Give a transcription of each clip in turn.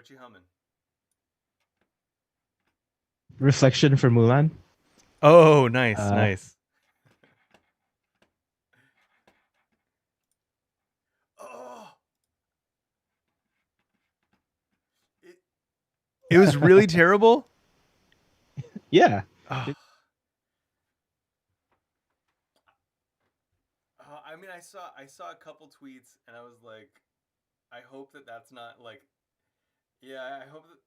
What you humming? Reflection for Mulan. Oh, nice, Uh, nice. Oh, it it was really terrible. yeah. Oh, I mean, I saw a couple tweets, and I was like, I hope that that's not like, yeah, I hope that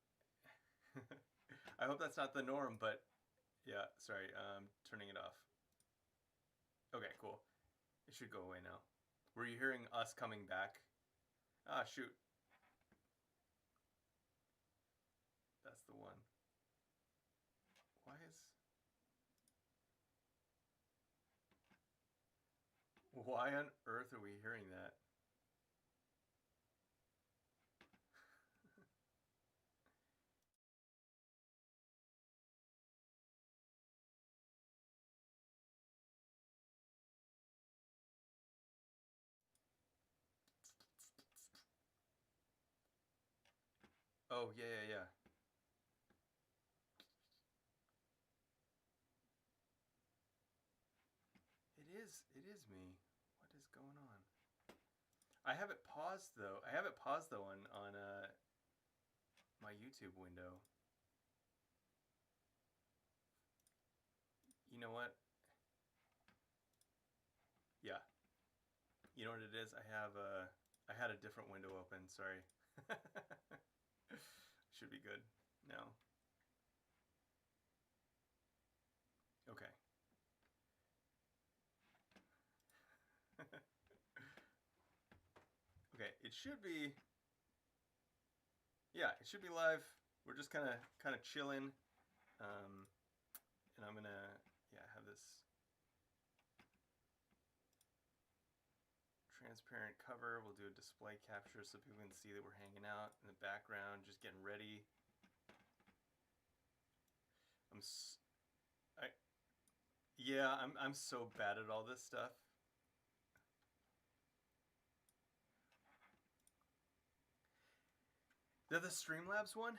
I hope that's not the norm. But yeah, sorry, turning it off. Okay, cool. It should go away now. Were you hearing us coming back? Ah, shoot, that's the one. Why is why on earth are we hearing that? Oh yeah, yeah, yeah. It is me. What is going on? I have it paused though. I have it paused though on my YouTube window. You know what? Yeah. You know what it is? I had a different window open. Sorry. Should be good now. Okay. Okay. It should be. Yeah. It should be live. We're just kind of chilling. Um, and I'm gonna yeah have this transparent cover. We'll do a display capture so people can see that we're hanging out in the background, just getting ready. I'm I Yeah, I'm so bad at all this stuff. The Streamlabs one?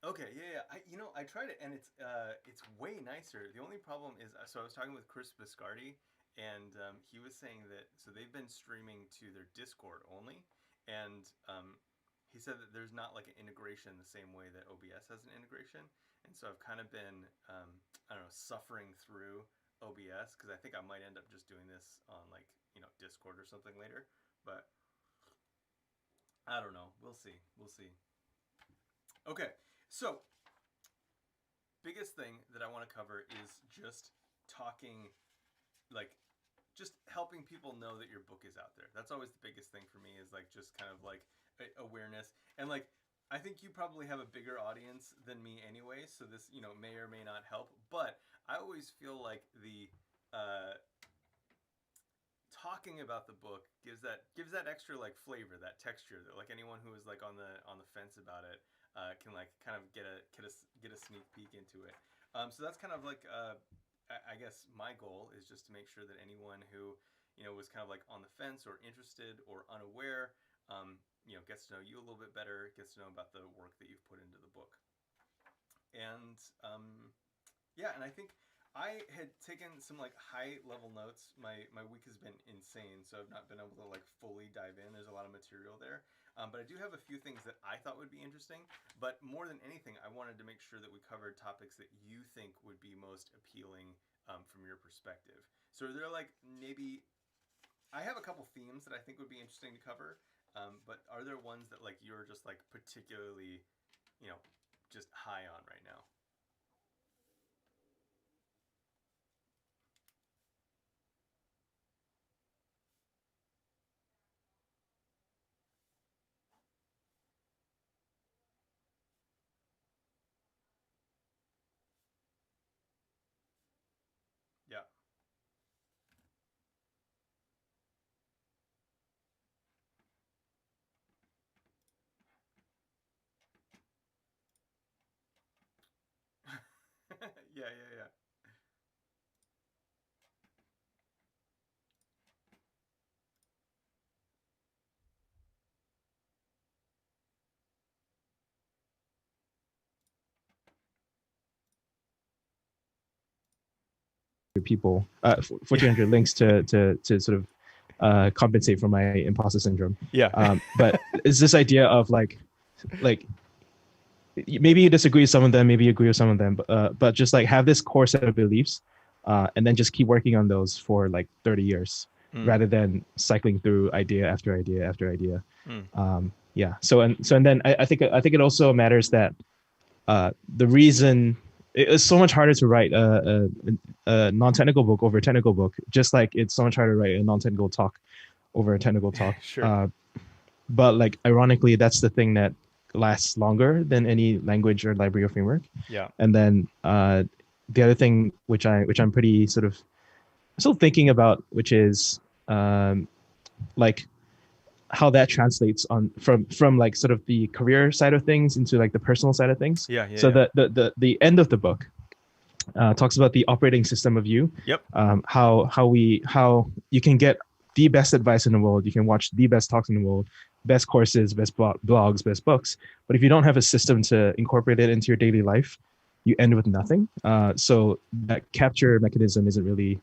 Okay, yeah, yeah. I tried it, and it's way nicer. The only problem is, so I was talking with Chris Biscardi, and he was saying that so they've been streaming to their Discord only, and he said that there's not like an integration the same way that OBS has an integration, and so I've kind of been I don't know, suffering through OBS because I think I might end up just doing this on like Discord or something later, but I don't know. We'll see. We'll see. Okay, so biggest thing that I want to cover is just talking, like, just helping people know that your book is out there. That's always the biggest thing for me is like just kind of like awareness. And like, I think you probably have a bigger audience than me anyway, so this, may or may not help. But I always feel like the talking about the book gives that extra like flavor, that texture that like anyone who is like on the fence about it can like kind of get a sneak peek into it. So that's kind of like I guess my goal is just to make sure that anyone who was kind of like on the fence or interested or unaware gets to know you a little bit better, gets to know about the work that you've put into the book. And yeah, and I think I had taken some like high level notes. My week has been insane, so I've not been able to like fully dive in. There's a lot of material there, but I do have a few things that I thought would be interesting. But more than anything, I wanted to make sure that we covered topics that you think would be most appealing from your perspective. So are there like maybe I have a couple themes that I think would be interesting to cover, but are there ones that like you're just like particularly you know just high on right now? Yeah. people, 1,400 links to sort of compensate for my imposter syndrome. Yeah. But it's this idea of like maybe you disagree with some of them, maybe you agree with some of them, but just like have this core set of beliefs, and then just keep working on those for like 30 years rather than cycling through idea after idea after idea. Yeah. And then I think it also matters that the reason it's so much harder to write a non-technical book over a technical book, just like it's so much harder to write a non-technical talk over a technical talk. Sure. But like ironically, that's the thing that lasts longer than any language or library or framework. Yeah. And then the other thing which I'm pretty sort of still thinking about, which is like how that translates on from like sort of the career side of things into like the personal side of things. Yeah. So the end of the book talks about the operating system of you. Yep. How you can get the best advice in the world, you can watch the best talks in the world, best courses, best blogs, best books. But if you don't have a system to incorporate it into your daily life, you end with nothing. So that capture mechanism isn't really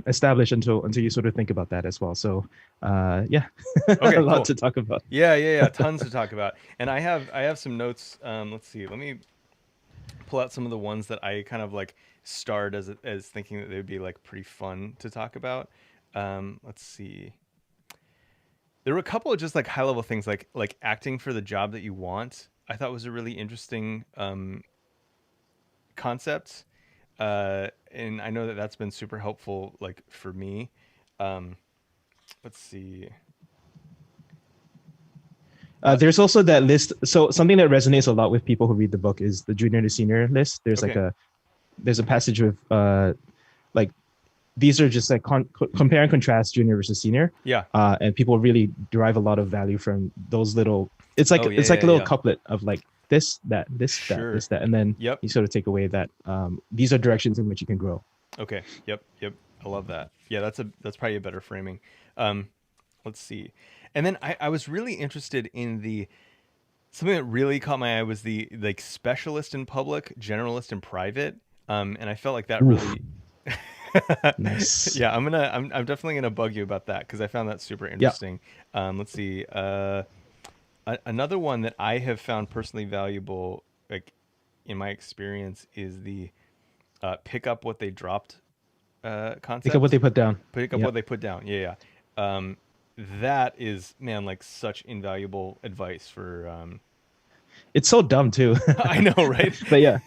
established until you sort of think about that as well. So yeah, Okay, a lot cool. to talk about. Yeah. Tons to talk about. And I have some notes. Let's see. Let me pull out some of the ones that I kind of like starred as thinking that they would be like pretty fun to talk about. Let's see. There were a couple of just like high level things like acting for the job that you want. I thought was a really interesting concept. And I know that that's been super helpful like for me. Let's see. There's also that list. So something that resonates a lot with people who read the book is the junior to senior list. There's Okay. there's a passage with like these are just like compare and contrast junior versus senior. Yeah. And people really derive a lot of value from those little. It's like Oh, yeah, it's like yeah, a little yeah. couplet of like this, that, this, Sure. that, this, that, and then Yep. you sort of take away that these are directions in which you can grow. Okay. Yep. I love that. Yeah, that's probably a better framing. Let's see. And then I was really interested in something that really caught my eye was the like specialist in public, generalist in private. And I felt like that Oof. really Nice. Yeah, I'm definitely gonna bug you about that because I found that super interesting. Let's see. Another one that I have found personally valuable, like in my experience, is the pick up what they dropped concept. Pick up what they put down. Pick up Yep. what they put down. Yeah. That is, man, like such invaluable advice for. It's so dumb too. I know, right? but yeah.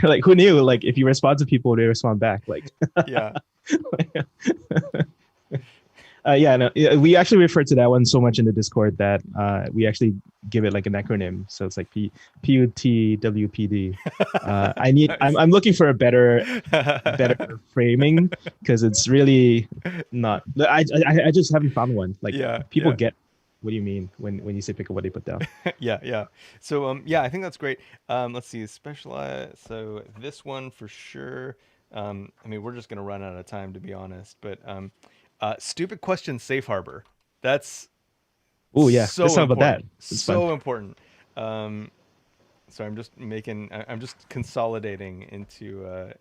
Like who knew? Like if you respond to people, they respond back. Like Yeah. no, we actually refer to that one so much in the Discord that we actually give it like an acronym. So it's like PUTWPD. I'm looking for a better framing because it's really not. I just haven't found one. Like people get what do you mean when you say pick up what they put down. Yeah. So yeah, I think that's great. Let's see, specialize. So this one for sure. I mean, we're just gonna run out of time to be honest, but stupid question safe harbor. That's yeah. so Let's talk about that. It's so important. So I'm just consolidating into a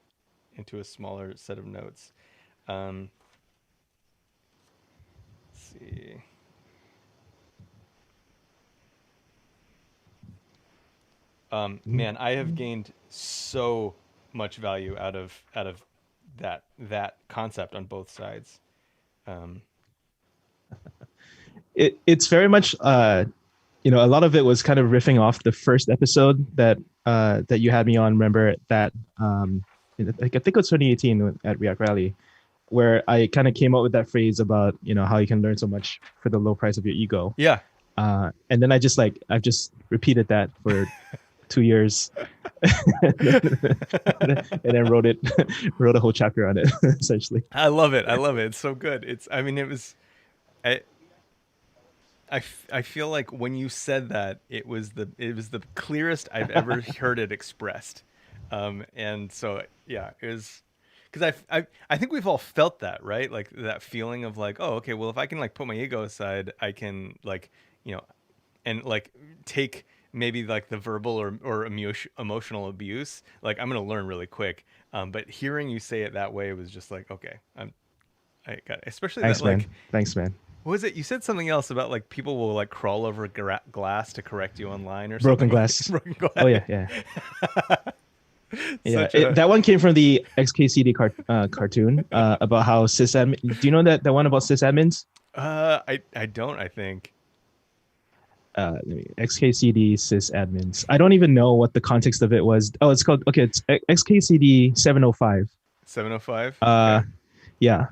smaller set of notes. Let's see. Man, I have gained so much value out of that concept on both sides. It's very much a lot of it was kind of riffing off the first episode that you had me on. Remember that I think it was 2018 at React Rally, where I kind of came up with that phrase about how you can learn so much for the low price of your ego. Yeah. And then I've just repeated that for 2 years, and then wrote a whole chapter on it essentially. I love it. It's so good. I feel like when you said that, it was the clearest I've ever heard it expressed. And so yeah, it was because I think we've all felt that, right? Like that feeling of like, oh, okay, well, if I can like put my ego aside, I can like, and like take maybe like the verbal or emotional abuse, like I'm gonna learn really quick. But hearing you say it that way was just like, okay, I got it. Especially that Thanks, like, man. Thanks, man. what was it? You said something else about like people will like crawl over glass to correct you online or Broken something. glass. Broken glass. Oh yeah, yeah, yeah. Such a That one came from the XKCD cartoon about how sysadmin. Do you know that one about sysadmins? I don't, I think. XKCD sysadmins. I don't even know what the context of it was. Oh, it's called It's XKCD 705. 705. Okay. Yeah.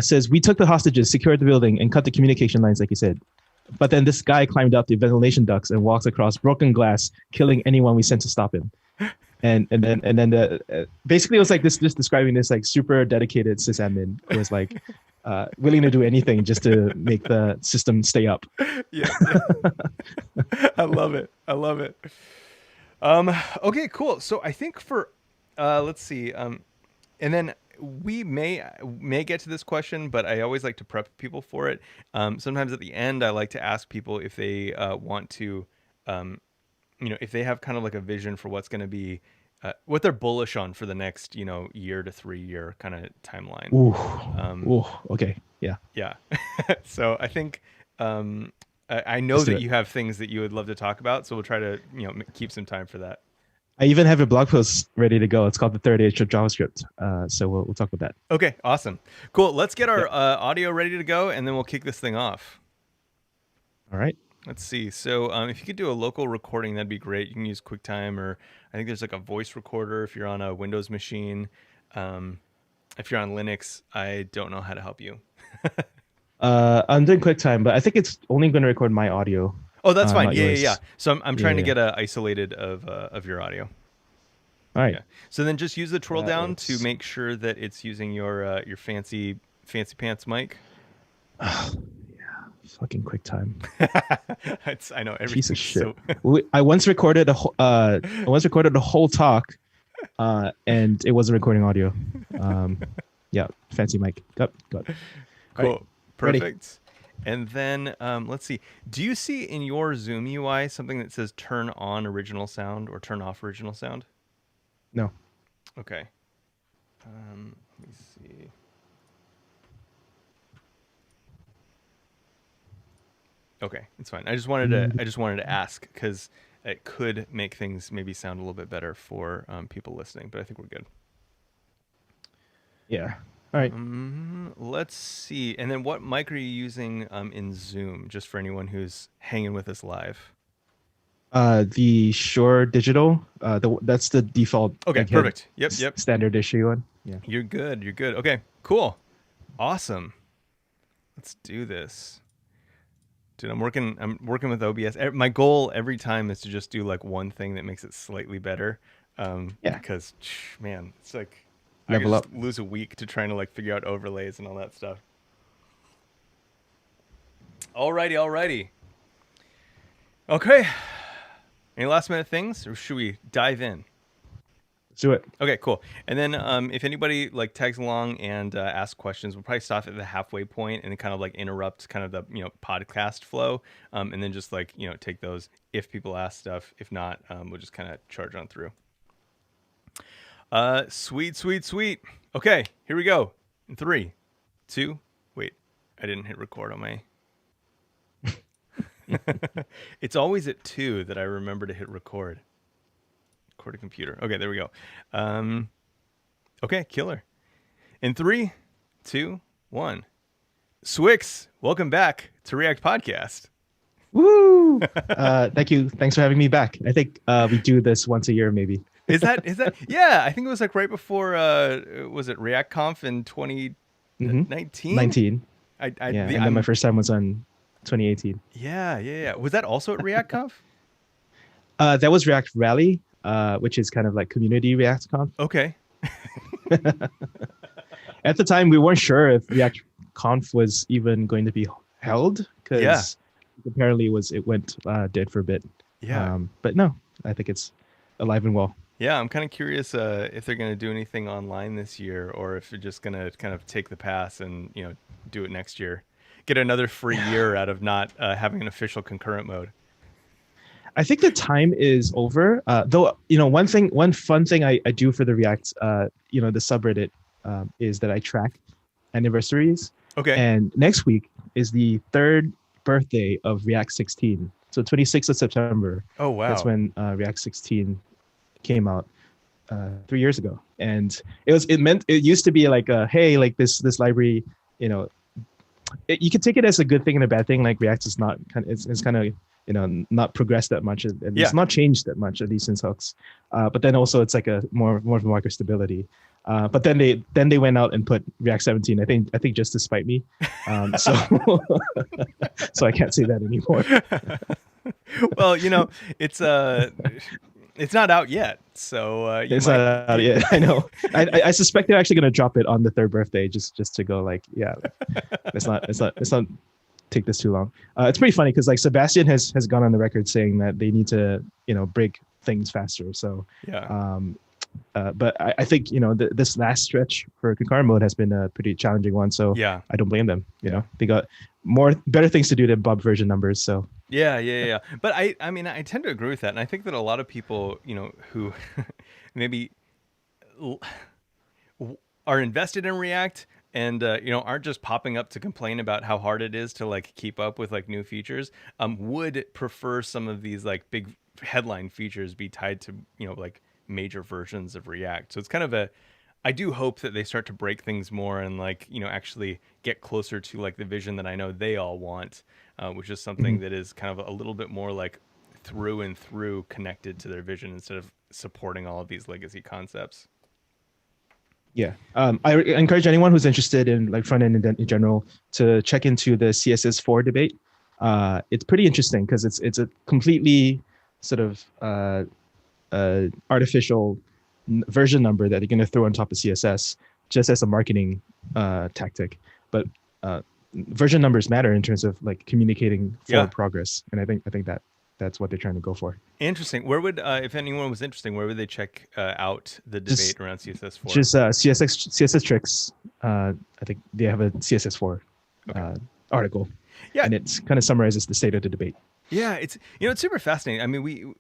Says we took the hostages, secured the building, and cut the communication lines, like you said. But then this guy climbed up the ventilation ducts and walked across broken glass, killing anyone we sent to stop him. And then basically it was like this, just describing this like super dedicated sysadmin who was like willing to do anything just to make the system stay up. Yeah. I love it. I love it. Okay, cool. So I think for let's see. And then we may get to this question, but I always like to prep people for it. Sometimes at the end, I like to ask people if they want to, if they have kind of like a vision for what's going to be, what they're bullish on for the next, year to 3 year kind of timeline. Ooh, okay, yeah, yeah. So I think I know that you have things that you would love to talk about, so we'll try to keep some time for that. I even have a blog post ready to go. It's called The Third Age of JavaScript. So we'll talk about that. Okay, awesome. Cool. Let's get our audio ready to go, and then we'll kick this thing off. All right. Let's see. So if you could do a local recording, that'd be great. You can use QuickTime, or I think there's like a voice recorder if you're on a Windows machine. If you're on Linux, I don't know how to help you. I'm doing QuickTime, but I think it's only going to record my audio. Oh, that's fine. Yeah. So I'm trying to get a isolated of your audio. All right. Yeah. So then just use the twirl down to make sure that it's using your fancy pants mic. Yeah, fucking QuickTime. I know everything. Piece of shit. I once recorded a whole talk, and it wasn't recording audio. Yeah, fancy mic. Got it. Cool. Right. Perfect. Ready. And then let's see. Do you see in your Zoom UI something that says turn on original sound or turn off original sound? No. Okay. Let me see. Okay, it's fine. I just wanted to ask because it could make things maybe sound a little bit better for people listening, but I think we're good. Yeah. All right. Let's see. And then what mic are you using in Zoom, just for anyone who's hanging with us live? The Shure Digital. That's the default. Okay, perfect. Yep. Standard issue one. Yeah. You're good. Okay, cool. Awesome. Let's do this. Dude, I'm working with OBS. My goal every time is to just do like one thing that makes it slightly better. Because man, it's like Level I up. lose a week to trying to like figure out overlays and all that stuff. Alrighty. Okay. Any last minute things, or should we dive in? Let's do it. Okay, cool. And then if anybody like tags along and asks questions, we'll probably stop at the halfway point and kind of like interrupt kind of the podcast flow, and then just like take those if people ask stuff. If not, we'll just kind of charge on through. Sweet. Okay, here we go. In 3, 2. Wait, I didn't hit record on my. It's always at 2 that I remember to hit record. Record a computer. Okay, there we go. Okay, killer. In 3, 2, 1. Swyx, welcome back to React Podcast. Woo! Thank you. Thanks for having me back. I think we do this once a year, maybe. Is that? Yeah, I think it was like right before. Was it React Conf in 2019? 19. And then my first time was on 2018. Yeah. Was that also at React Conf? That was React Rally, which is kind of like community React Conf. Okay. At the time, we weren't sure if React Conf was even going to be held because apparently it went dead for a bit. Yeah. But no, I think it's alive and well. Yeah, I'm kind of curious if they're going to do anything online this year, or if they're just going to kind of take the pass and do it next year, get another free year out of not having an official concurrent mode. I think the time is over. Though, one fun thing I do for the React, the subreddit, is that I track anniversaries. Okay. And next week is the third birthday of React 16. So 26th of September. Oh, wow. That's when React 16 came out 3 years ago. And it used to be like, hey, like this library, you could take it as a good thing and a bad thing. Like React is not it's kind of not progressed that much, at least not changed that much, at least since hooks. But then also it's like a more of a market stability. But then they went out and put React 17. I think just to spite me. So so I can't say that anymore. Well, it's not out yet, so it's not out yet. I know. I suspect they're actually going to drop it on the third birthday, just to go like, yeah, let's not take this too long. It's pretty funny because like Sebastian has gone on the record saying that they need to break things faster. So yeah. But I think this last stretch for concurrent mode has been a pretty challenging one. So yeah, I don't blame them. They got better things to do than bump version numbers. So yeah. But I mean I tend to agree with that, and I think that a lot of people who maybe are invested in React and aren't just popping up to complain about how hard it is to like keep up with like new features, would prefer some of these like big headline features be tied to like major versions of React. So it's kind of I do hope that they start to break things more and like actually get closer to like the vision that I know they all want, which is something that is kind of a little bit more like through and through connected to their vision instead of supporting all of these legacy concepts. Yeah, I encourage anyone who's interested in like front end in general to check into the CSS4 debate. It's pretty interesting because it's a completely sort of artificial version number that you're going to throw on top of CSS just as a marketing tactic. But version numbers matter in terms of like communicating forward progress, and I think that's what they're trying to go for. Interesting. Where would, if anyone was interested, where would they check out the debate around CSS4? Just CSS tricks. I think they have a CSS4 article. Yeah, and it kind of summarizes the state of the debate. Yeah, it's it's super fascinating. I mean,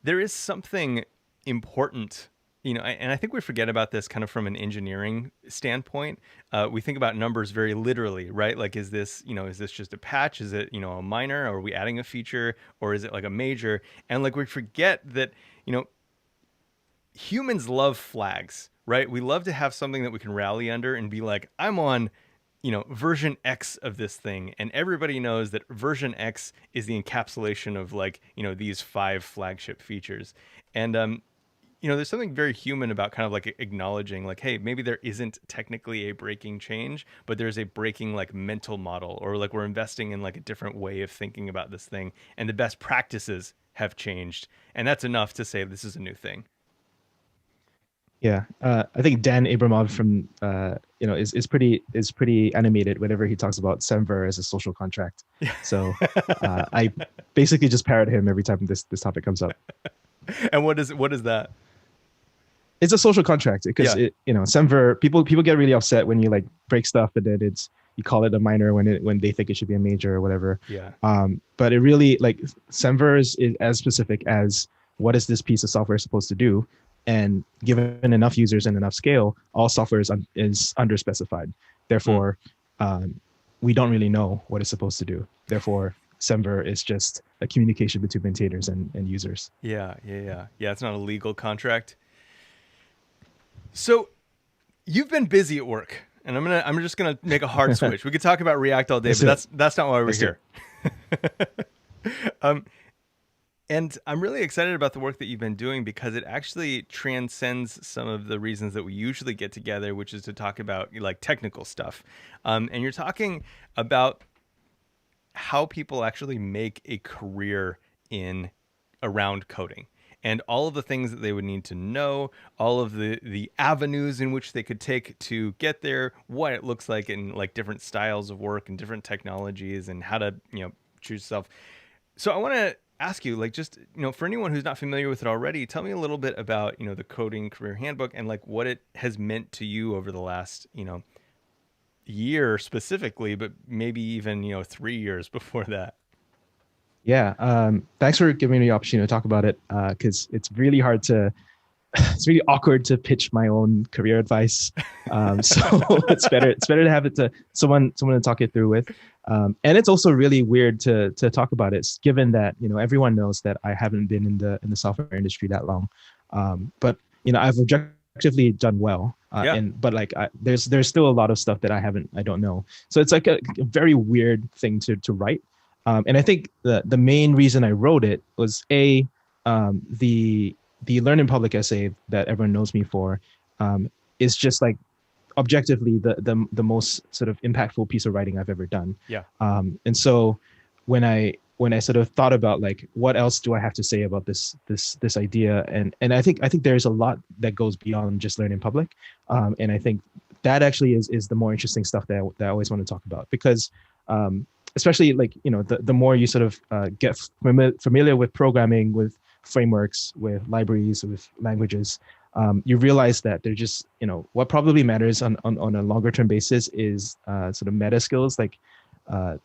there is something important, and I think we forget about this kind of from an engineering standpoint. We think about numbers very literally, right? Like, is this just a patch? Is it, a minor? Are we adding a feature? Or is it like a major? And like, we forget that, humans love flags, right? We love to have something that we can rally under and be like, I'm on, version X of this thing. And everybody knows that version X is the encapsulation of like, these 5 flagship features. And, there's something very human about kind of like acknowledging like, hey, maybe there isn't technically a breaking change, but there's a breaking like mental model, or like we're investing in like a different way of thinking about this thing. And the best practices have changed. And that's enough to say this is a new thing. Yeah, I think Dan Abramov from is pretty animated whenever he talks about Semver as a social contract. So I basically just parrot him every time this topic comes up. And what is that? It's a social contract because Semver people get really upset when you like break stuff, and then you call it a minor when they think it should be a major or whatever. Yeah. But it really like Semver is as specific as what is this piece of software supposed to do. And given enough users and enough scale, all software is underspecified. Therefore, we don't really know what it's supposed to do. Therefore, Semver is just a communication between maintainers and users. Yeah. It's not a legal contract. So, you've been busy at work, and I'm just gonna make a hard switch. We could talk about React all day, but that's not why we're here. And I'm really excited about the work that you've been doing because it actually transcends some of the reasons that we usually get together, which is to talk about like technical stuff. And you're talking about how people actually make a career around coding and all of the things that they would need to know, all of the avenues in which they could take to get there, what it looks like in like different styles of work and different technologies and how to, choose yourself. So I want to ask you, like, just, for anyone who's not familiar with it already, tell me a little bit about, the Coding Career Handbook and like what it has meant to you over the last, year specifically, but maybe even, 3 years before that. Yeah. Thanks for giving me the opportunity to talk about it. Because it's really hard to, it's really awkward to pitch my own career advice. So it's better to have it to someone to talk it through with. And it's also really weird to talk about it, given that everyone knows that I haven't been in the software industry that long. But I've objectively done well. Yeah. But like there's still a lot of stuff that I don't know. So it's like a very weird thing to write. And I think the main reason I wrote it was the Learn in Public essay that everyone knows me for, is just like objectively the most sort of impactful piece of writing I've ever done. Yeah. And so when I sort of thought about like what else do I have to say about this idea, and I think there's a lot that goes beyond just Learn in Public, and I think that actually is the more interesting stuff that I always want to talk about, because especially like the more you sort of get familiar with programming, with frameworks, with libraries, with languages, you realize that they're just what probably matters on a longer term basis is sort of meta skills, like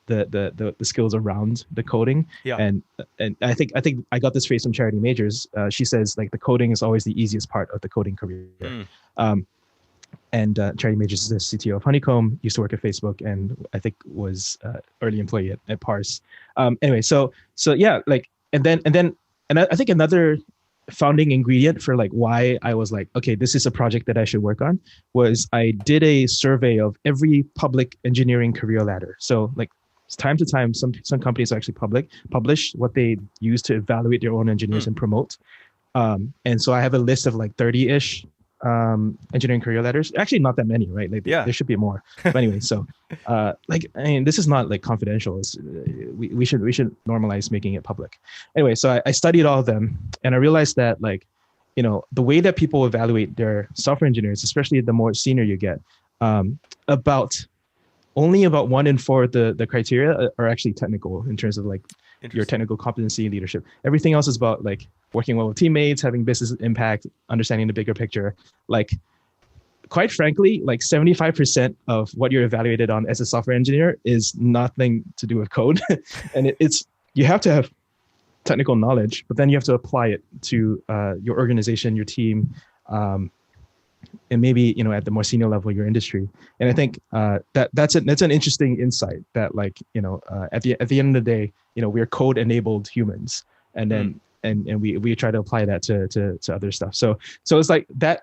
the skills around the coding. Yeah. And I think I got this phrase from Charity Majors. She says like the coding is always the easiest part of the coding career. And Charity Majors is the CTO of Honeycomb, used to work at Facebook, and I think was early employee at Parse. Anyway, so yeah, like and I think another founding ingredient for like why I was like, okay, this is a project that I should work on, was I did a survey of every public engineering career ladder. So like time to time, some companies actually publish what they use to evaluate their own engineers and promote. And so I have a list of like 30-ish engineering career ladders. Actually, not that many, right? Like there should be more. But anyway, so like I mean, this is not like confidential. We should normalize making it public. Anyway, so I studied all of them, and I realized that like the way that people evaluate their software engineers, especially the more senior you get, only about 1 in 4 of the criteria are actually technical in terms of like your technical competency and leadership. Everything else is about like working well with teammates, having business impact, understanding the bigger picture. Like, quite frankly, like 75% of what you're evaluated on as a software engineer is nothing to do with code. And you have to have technical knowledge, but then you have to apply it to your organization, your team, and maybe at the more senior level, your industry. And I think that's an interesting insight that like at the end of the day, we're code enabled humans, and then and we try to apply that to other stuff. So it's like that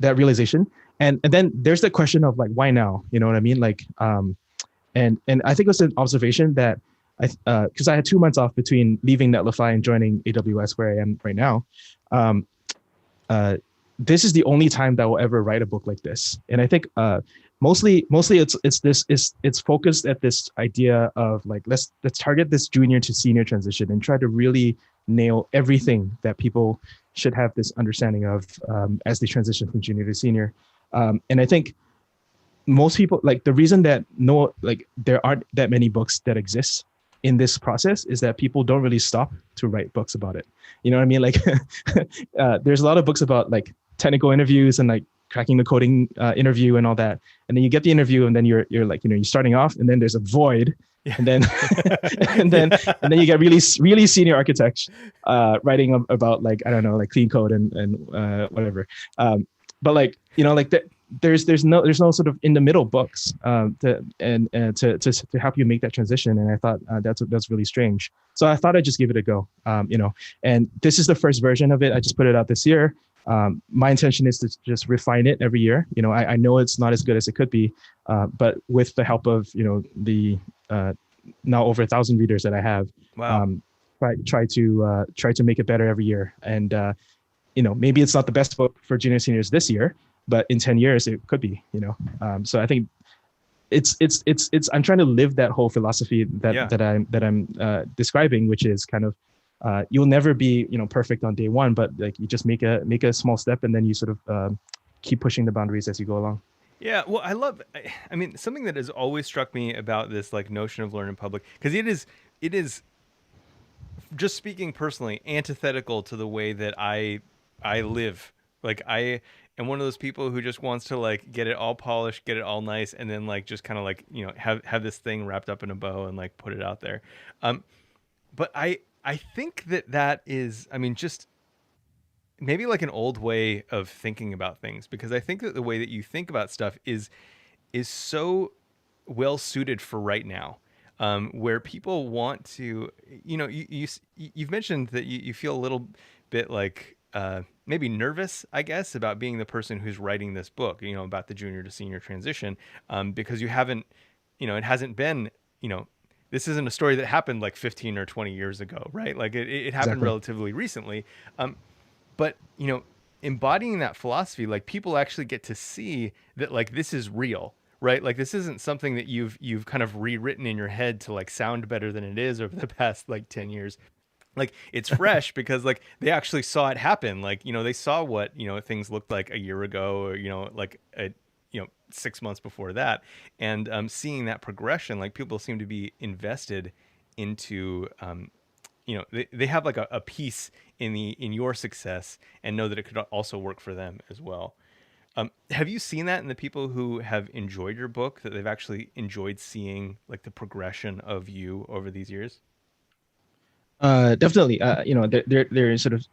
realization, and then there's the question of like why now? You know what I mean? Like and I think it was an observation that because I had 2 months off between leaving Netlify and joining AWS where I am right now. This is the only time that I will ever write a book like this, and I think mostly it's focused at this idea of like let's target this junior to senior transition and try to really nail everything that people should have this understanding of as they transition from junior to senior. And I think most people, like the reason that there aren't that many books that exist in this process is that people don't really stop to write books about it. You know what I mean? Like there's a lot of books about like technical interviews and like cracking the coding interview and all that. And then you get the interview and then you're like, you're starting off and then there's a void. Yeah. And then and then you get really senior architects writing about like, I don't know, like clean code and whatever. But like, like there's no sort of in the middle books to help you make that transition. And I thought that's really strange. So I thought I'd just give it a go, and this is the first version of it. I just put it out this year. My intention is to just refine it every year. I know it's not as good as it could be, but with the help of, the now over 1,000 readers that I have, wow. Try to make it better every year. And, maybe it's not the best book for junior seniors this year, but in 10 years it could be, so I think it's I'm trying to live that whole philosophy that I'm describing, which is kind of, you'll never be, perfect on day one, but like you just make a small step and then you sort of keep pushing the boundaries as you go along. Yeah, well, I mean, something that has always struck me about this like notion of Learn in Public, because it is just speaking personally antithetical to the way that I live. Like I and one of those people who just wants to like get it all polished, get it all nice, and then like just kind of like, you know, have this thing wrapped up in a bow and like put it out there. But I think that is, I mean, just maybe like an old way of thinking about things, because I think that the way that you think about stuff is so well suited for right now, where people want to, you know, you've mentioned that you feel a little bit like maybe nervous, I guess, about being the person who's writing this book, you know, about the junior to senior transition, because you haven't, you know, it hasn't been, you know, this isn't a story that happened like 15 or 20 years ago, right? Like it happened Exactly. relatively recently. But, you know, embodying that philosophy, like people actually get to see that like this is real, right? Like this isn't something that you've kind of rewritten in your head to like sound better than it is over the past like 10 years. Like it's fresh because like they actually saw it happen. Like, you know, they saw what, you know, things looked like a year ago, or, you know, like a, you know, 6 months before that. And seeing that progression, like people seem to be invested into, you know, they have like a piece in your success and know that it could also work for them as well. Have you seen that in the people who have enjoyed your book, that they've actually enjoyed seeing like the progression of you over these years? Definitely. You know, there are sort of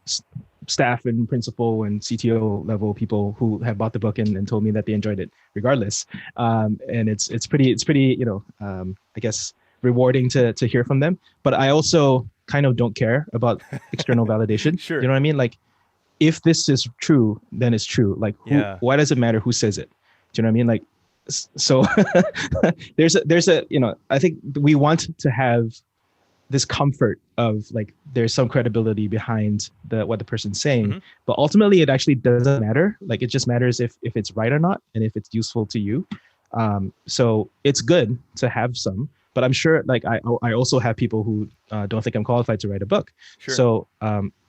staff and principal and CTO level people who have bought the book and told me that they enjoyed it regardless. And it's pretty, you know, I guess rewarding to hear from them. But I also kind of don't care about external validation. Sure. You know what I mean? Like, if this is true, then it's true. Like, Yeah. why does it matter who says it? Do you know what I mean? Like, so there's a, you know, I think we want to have this comfort of like there's some credibility behind what the person's saying, Mm-hmm. but ultimately it actually doesn't matter. Like it just matters if it's right or not, and if it's useful to you. So it's good to have some, but I'm sure like I also have people who don't think I'm qualified to write a book. Sure. So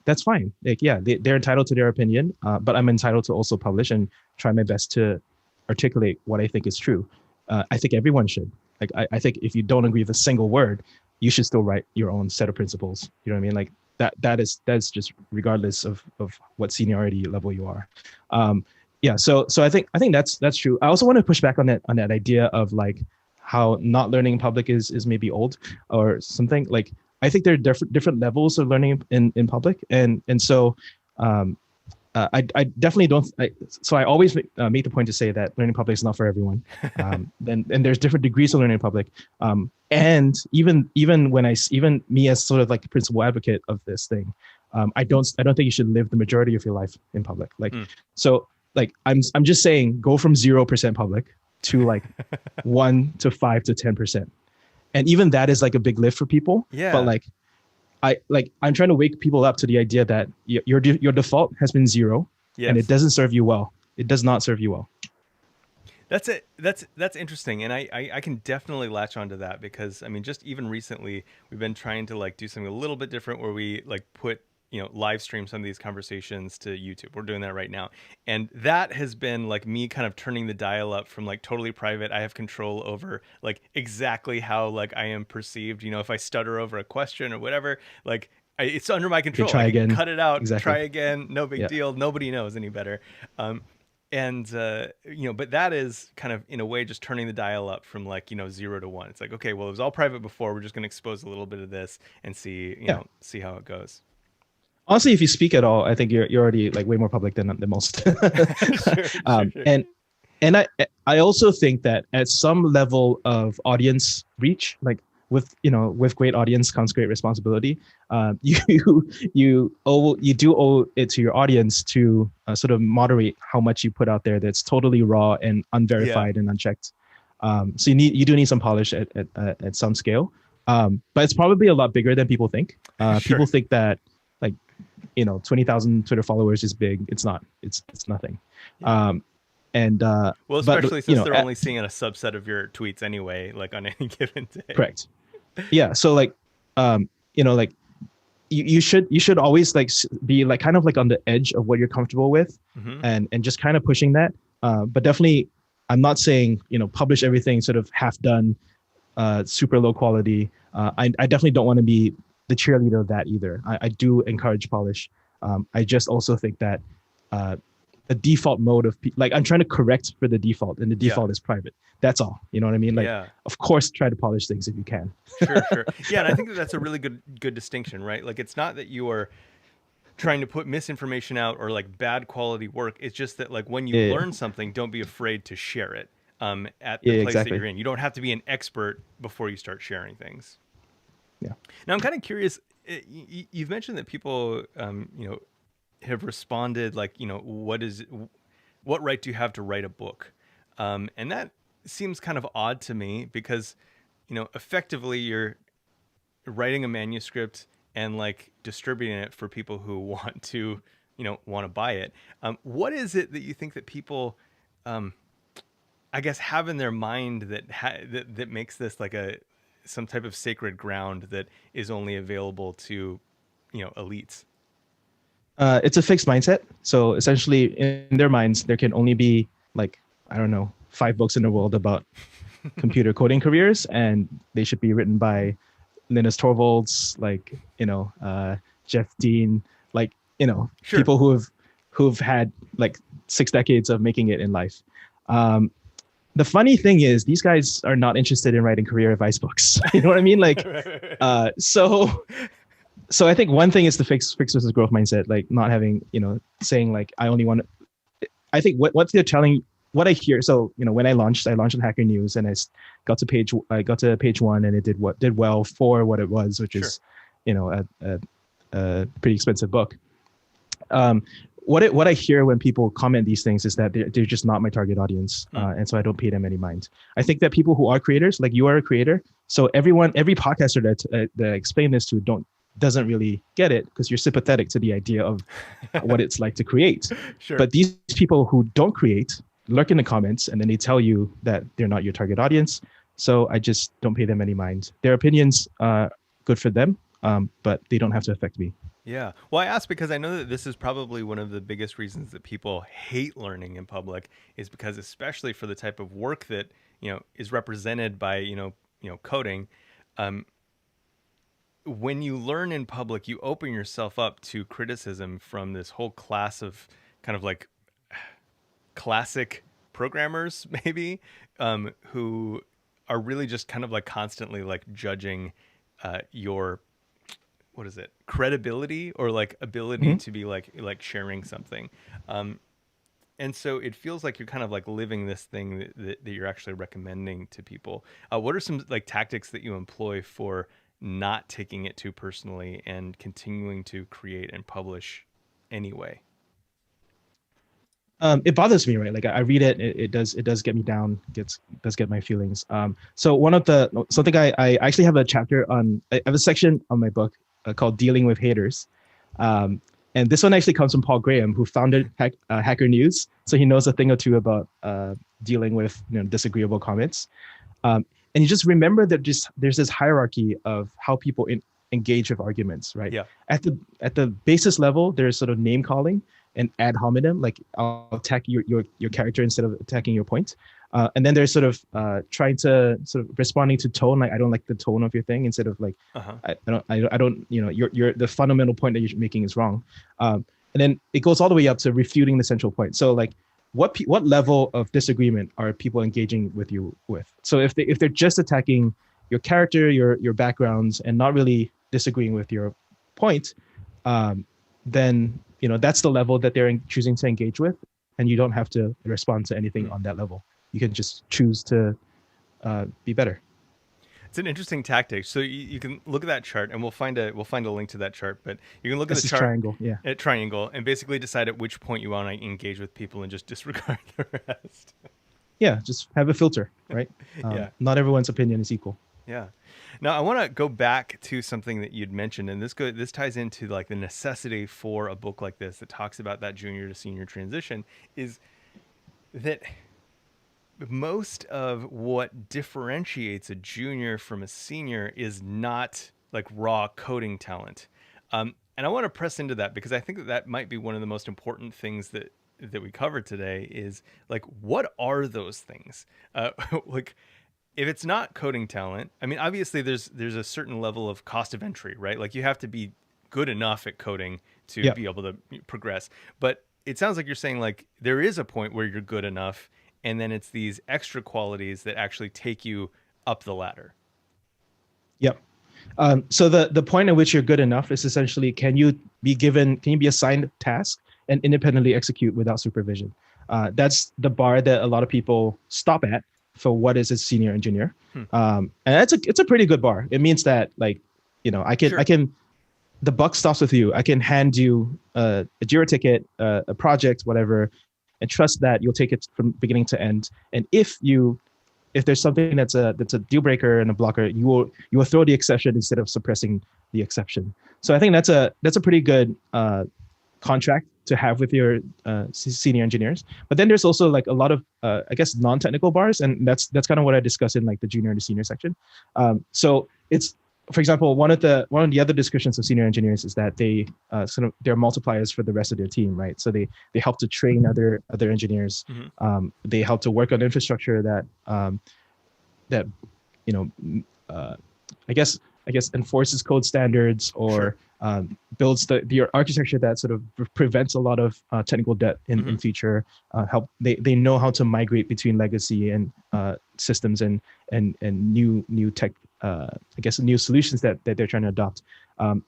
that's fine. Like yeah, they're entitled to their opinion, but I'm entitled to also publish and try my best to articulate what I think is true. I think everyone should. Like I think if you don't agree with a single word, you should still write your own set of principles. You know what I mean? Like that's just regardless of what seniority level you are. Yeah. So I think that's true. I also want to push back on that idea of like how not learning in public is maybe old or something. Like I think there are different levels of learning in public, and so I definitely don't. So I always make the point to say that learning public is not for everyone. Then and there's different degrees of learning in public. And even me as sort of like a principal advocate of this thing, I don't think you should live the majority of your life in public. Like so, like I'm just saying, go from 0% public to like 1 to 5 to 10%, and even that is like a big lift for people. Yeah. But like I'm trying to wake people up to the idea that your default has been 0, Yes. and it doesn't serve you well. It does not serve you well. That's it. That's interesting, and I can definitely latch onto that, because I mean, just even recently we've been trying to like do something a little bit different, where we like put, you know, live stream some of these conversations to YouTube. We're doing that right now, and that has been like me kind of turning the dial up from like totally private. I have control over like exactly how like I am perceived. You know, if I stutter over a question or whatever, like it's under my control. try I can again. cut it out. Exactly. Try again. No big Yeah. deal. Nobody knows any better. And you know, but that is kind of in a way just turning the dial up from like, you know, 0 to 1. It's like, okay, well, it was all private before. We're just going to expose a little bit of this and see, you know, see how it goes. Honestly, if you speak at all, I think you're already like way more public than most. Sure. And I also think that at some level of audience reach, like with great audience comes great responsibility. You do owe it to your audience to sort of moderate how much you put out there that's totally raw and unverified and unchecked. So you do need some polish at some scale, but it's probably a lot bigger than people think. Sure. People think that like 20,000 Twitter followers is big. It's not. It's nothing. Yeah. Well, especially but, since they're only seeing a subset of your tweets anyway, like on any given day. Correct. Yeah. So like, like you should always like be like kind of like on the edge of what you're comfortable with, and just kind of pushing that. But definitely, I'm not saying publish everything sort of half done, super low quality. I definitely don't want to be the cheerleader of that either. I do encourage polish. I just also think that a default mode of like I'm trying to correct for the default, and the default is private. That's all. You know what I mean? Like, Yeah. of course, try to polish things if you can. Sure. Yeah, and I think that that's a really good distinction, right? Like, it's not that you are trying to put misinformation out or like bad quality work. It's just that like when you Yeah. learn something, don't be afraid to share it at Yeah, the place exactly. that you're in. You don't have to be an expert before you start sharing things. Yeah. Now I'm kind of curious. You've mentioned that people, have responded like, what right do you have to write a book? And that seems kind of odd to me because, effectively you're writing a manuscript and like distributing it for people who want to, buy it. What is it that you think that people, I guess, have in their mind that makes this like some type of sacred ground that is only available to, elites? It's a fixed mindset. So essentially, in their minds, there can only be like, I don't know, 5 books in the world about computer coding careers, and they should be written by Linus Torvalds, like, Jeff Dean, like, Sure. people who've had like 6 decades of making it in life. The funny thing is, these guys are not interested in writing career advice books. You know what I mean? Like, so I think one thing is the fix versus growth mindset, like not having, saying like, I only want to, I think what they're telling, what I hear. So, when I launched on Hacker News, and I got to page 1, and it did well for what it was, which is, a pretty expensive book. What I hear when people comment these things is that they're just not my target audience, and so I don't pay them any mind. I think that people who are creators, like you are a creator, so every podcaster that I explain this to doesn't really get it because you're sympathetic to the idea of what it's like to create. Sure. But these people who don't create lurk in the comments, and then they tell you that they're not your target audience. So I just don't pay them any mind. Their opinions are good for them, but they don't have to affect me. Yeah. Well, I ask because I know that this is probably one of the biggest reasons that people hate learning in public, is because, especially for the type of work that, is represented by, coding, when you learn in public, you open yourself up to criticism from this whole class of kind of like classic programmers, maybe, who are really just kind of like constantly like judging your, what is it, credibility or like ability to be like sharing something. And so it feels like you're kind of like living this thing that you're actually recommending to people. What are some like tactics that you employ for not taking it too personally and continuing to create and publish anyway? It bothers me, right? Like I read it, it does get me down, does get my feelings. So something I actually have a chapter on, I have a section on my book called Dealing with Haters. And this one actually comes from Paul Graham, who founded Hacker News. So he knows a thing or two about dealing with disagreeable comments. And you just remember that there's this hierarchy of how people engage with arguments, right? Yeah. At the basis level, there's sort of name calling and ad hominem, like I'll attack your character instead of attacking your point. And then there's sort of trying to sort of responding to tone, like I don't like the tone of your thing, instead of like I don't you're the fundamental point that you're making is wrong. And then it goes all the way up to refuting the central point. So like what level of disagreement are people engaging with you with? So if they're just attacking your character, your backgrounds, and not really disagreeing with your point, then that's the level that they're choosing to engage with, and you don't have to respond to anything on that level. You can just choose to be better. It's an interesting tactic. So you can look at that chart, and we'll find a link to that chart. But you can look at the chart, triangle, yeah, at triangle, and basically decide at which point you want to engage with people, and just disregard the rest. Yeah, just have a filter, right? Yeah. Not everyone's opinion is equal. Yeah. Now I want to go back to something that you'd mentioned, and this ties into like the necessity for a book like this that talks about that junior to senior transition, is that most of what differentiates a junior from a senior is not like raw coding talent. And I want to press into that because I think that might be one of the most important things that we covered today, is like, what are those things? Like, if it's not coding talent, I mean, obviously there's a certain level of cost of entry, right? Like you have to be good enough at coding to be able to progress. But it sounds like you're saying like there is a point where you're good enough, and then it's these extra qualities that actually take you up the ladder. Yep. So the point at which you're good enough is essentially, can you be assigned a task and independently execute without supervision? That's the bar that a lot of people stop at for what is a senior engineer. And it's a pretty good bar. It means that, like, I can, the buck stops with you. I can hand you a Jira ticket, a project, whatever, and trust that you'll take it from beginning to end. And if there's something that's a deal breaker and a blocker, you will throw the exception instead of suppressing the exception. So I think that's a pretty good contract to have with your senior engineers. But then there's also like a lot of I guess non-technical bars, and that's kind of what I discuss in like the junior and the senior section. So it's, for example, one of the other descriptions of senior engineers is that they're multipliers for the rest of their team, right? So they help to train other engineers. They help to work on infrastructure that I guess enforces code standards, or builds the architecture that sort of prevents a lot of technical debt in future. They know how to migrate between legacy and systems and new tech. I guess new solutions that they're trying to adopt.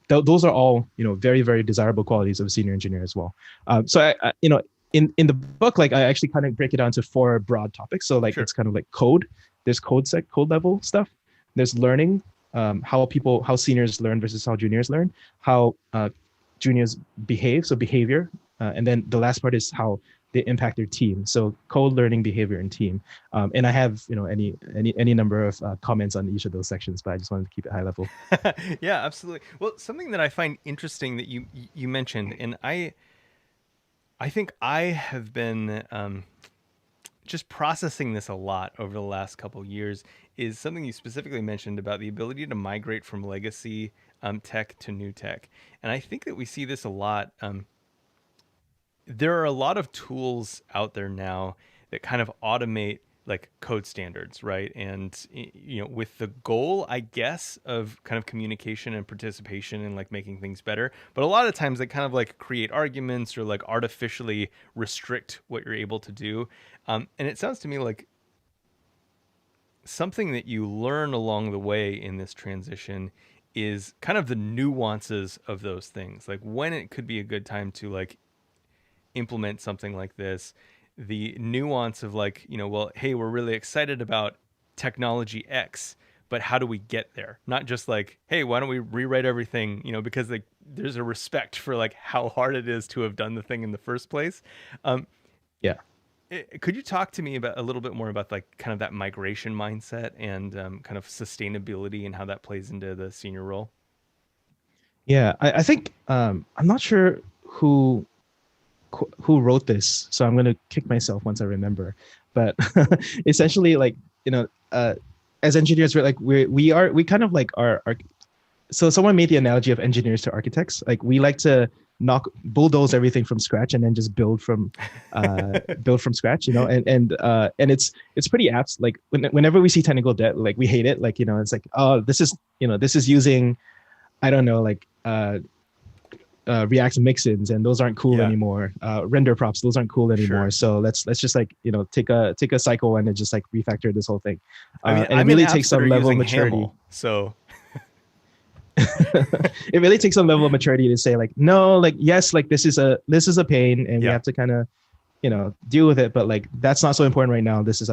Those are all very, very desirable qualities of a senior engineer as well. So I in the book, like, I actually kind of break it down to 4 broad topics. So like it's kind of like code. There's code level stuff. There's learning, how seniors learn versus how juniors learn, how juniors behave, so behavior, and then the last part is how they impact their team. So code, learning, behavior, and team. And I have any number of comments on each of those sections, but I just wanted to keep it high level. Yeah, absolutely. Well, something that I find interesting that you mentioned, and I think I have been just processing this a lot over the last couple years, is something you specifically mentioned about the ability to migrate from legacy tech to new tech. And I think that we see this a lot. There are a lot of tools out there now that kind of automate like code standards, right? And with the goal, I guess, of kind of communication and participation and like making things better. But a lot of times they kind of like create arguments or like artificially restrict what you're able to do. And it sounds to me like something that you learn along the way in this transition is kind of the nuances of those things, like when it could be a good time to like implement something like this, the nuance of like, well, hey, we're really excited about technology X, but how do we get there? Not just like, hey, why don't we rewrite everything, because like there's a respect for like how hard it is to have done the thing in the first place. Yeah. Could you talk to me about a little bit more about like kind of that migration mindset and kind of sustainability and how that plays into the senior role? Yeah, I think I'm not sure who wrote this, so I'm gonna kick myself once I remember. But essentially, like, as engineers, we kind of like are. So someone made the analogy of engineers to architects. Like, we like to bulldoze everything from scratch and then just build from scratch, and it's pretty apt. Like whenever we see technical debt, like we hate it. Like, it's like, oh, this is using, I don't know, like React mixins, and those aren't cool anymore. Render props, those aren't cool anymore. Sure. So let's just like take a cycle and then just like refactor this whole thing. And it really takes some level of maturity. Haml, so it really takes some level of maturity to say like, no, like, yes, like this is a pain, and we have to kind of deal with it, but like that's not so important right now. This is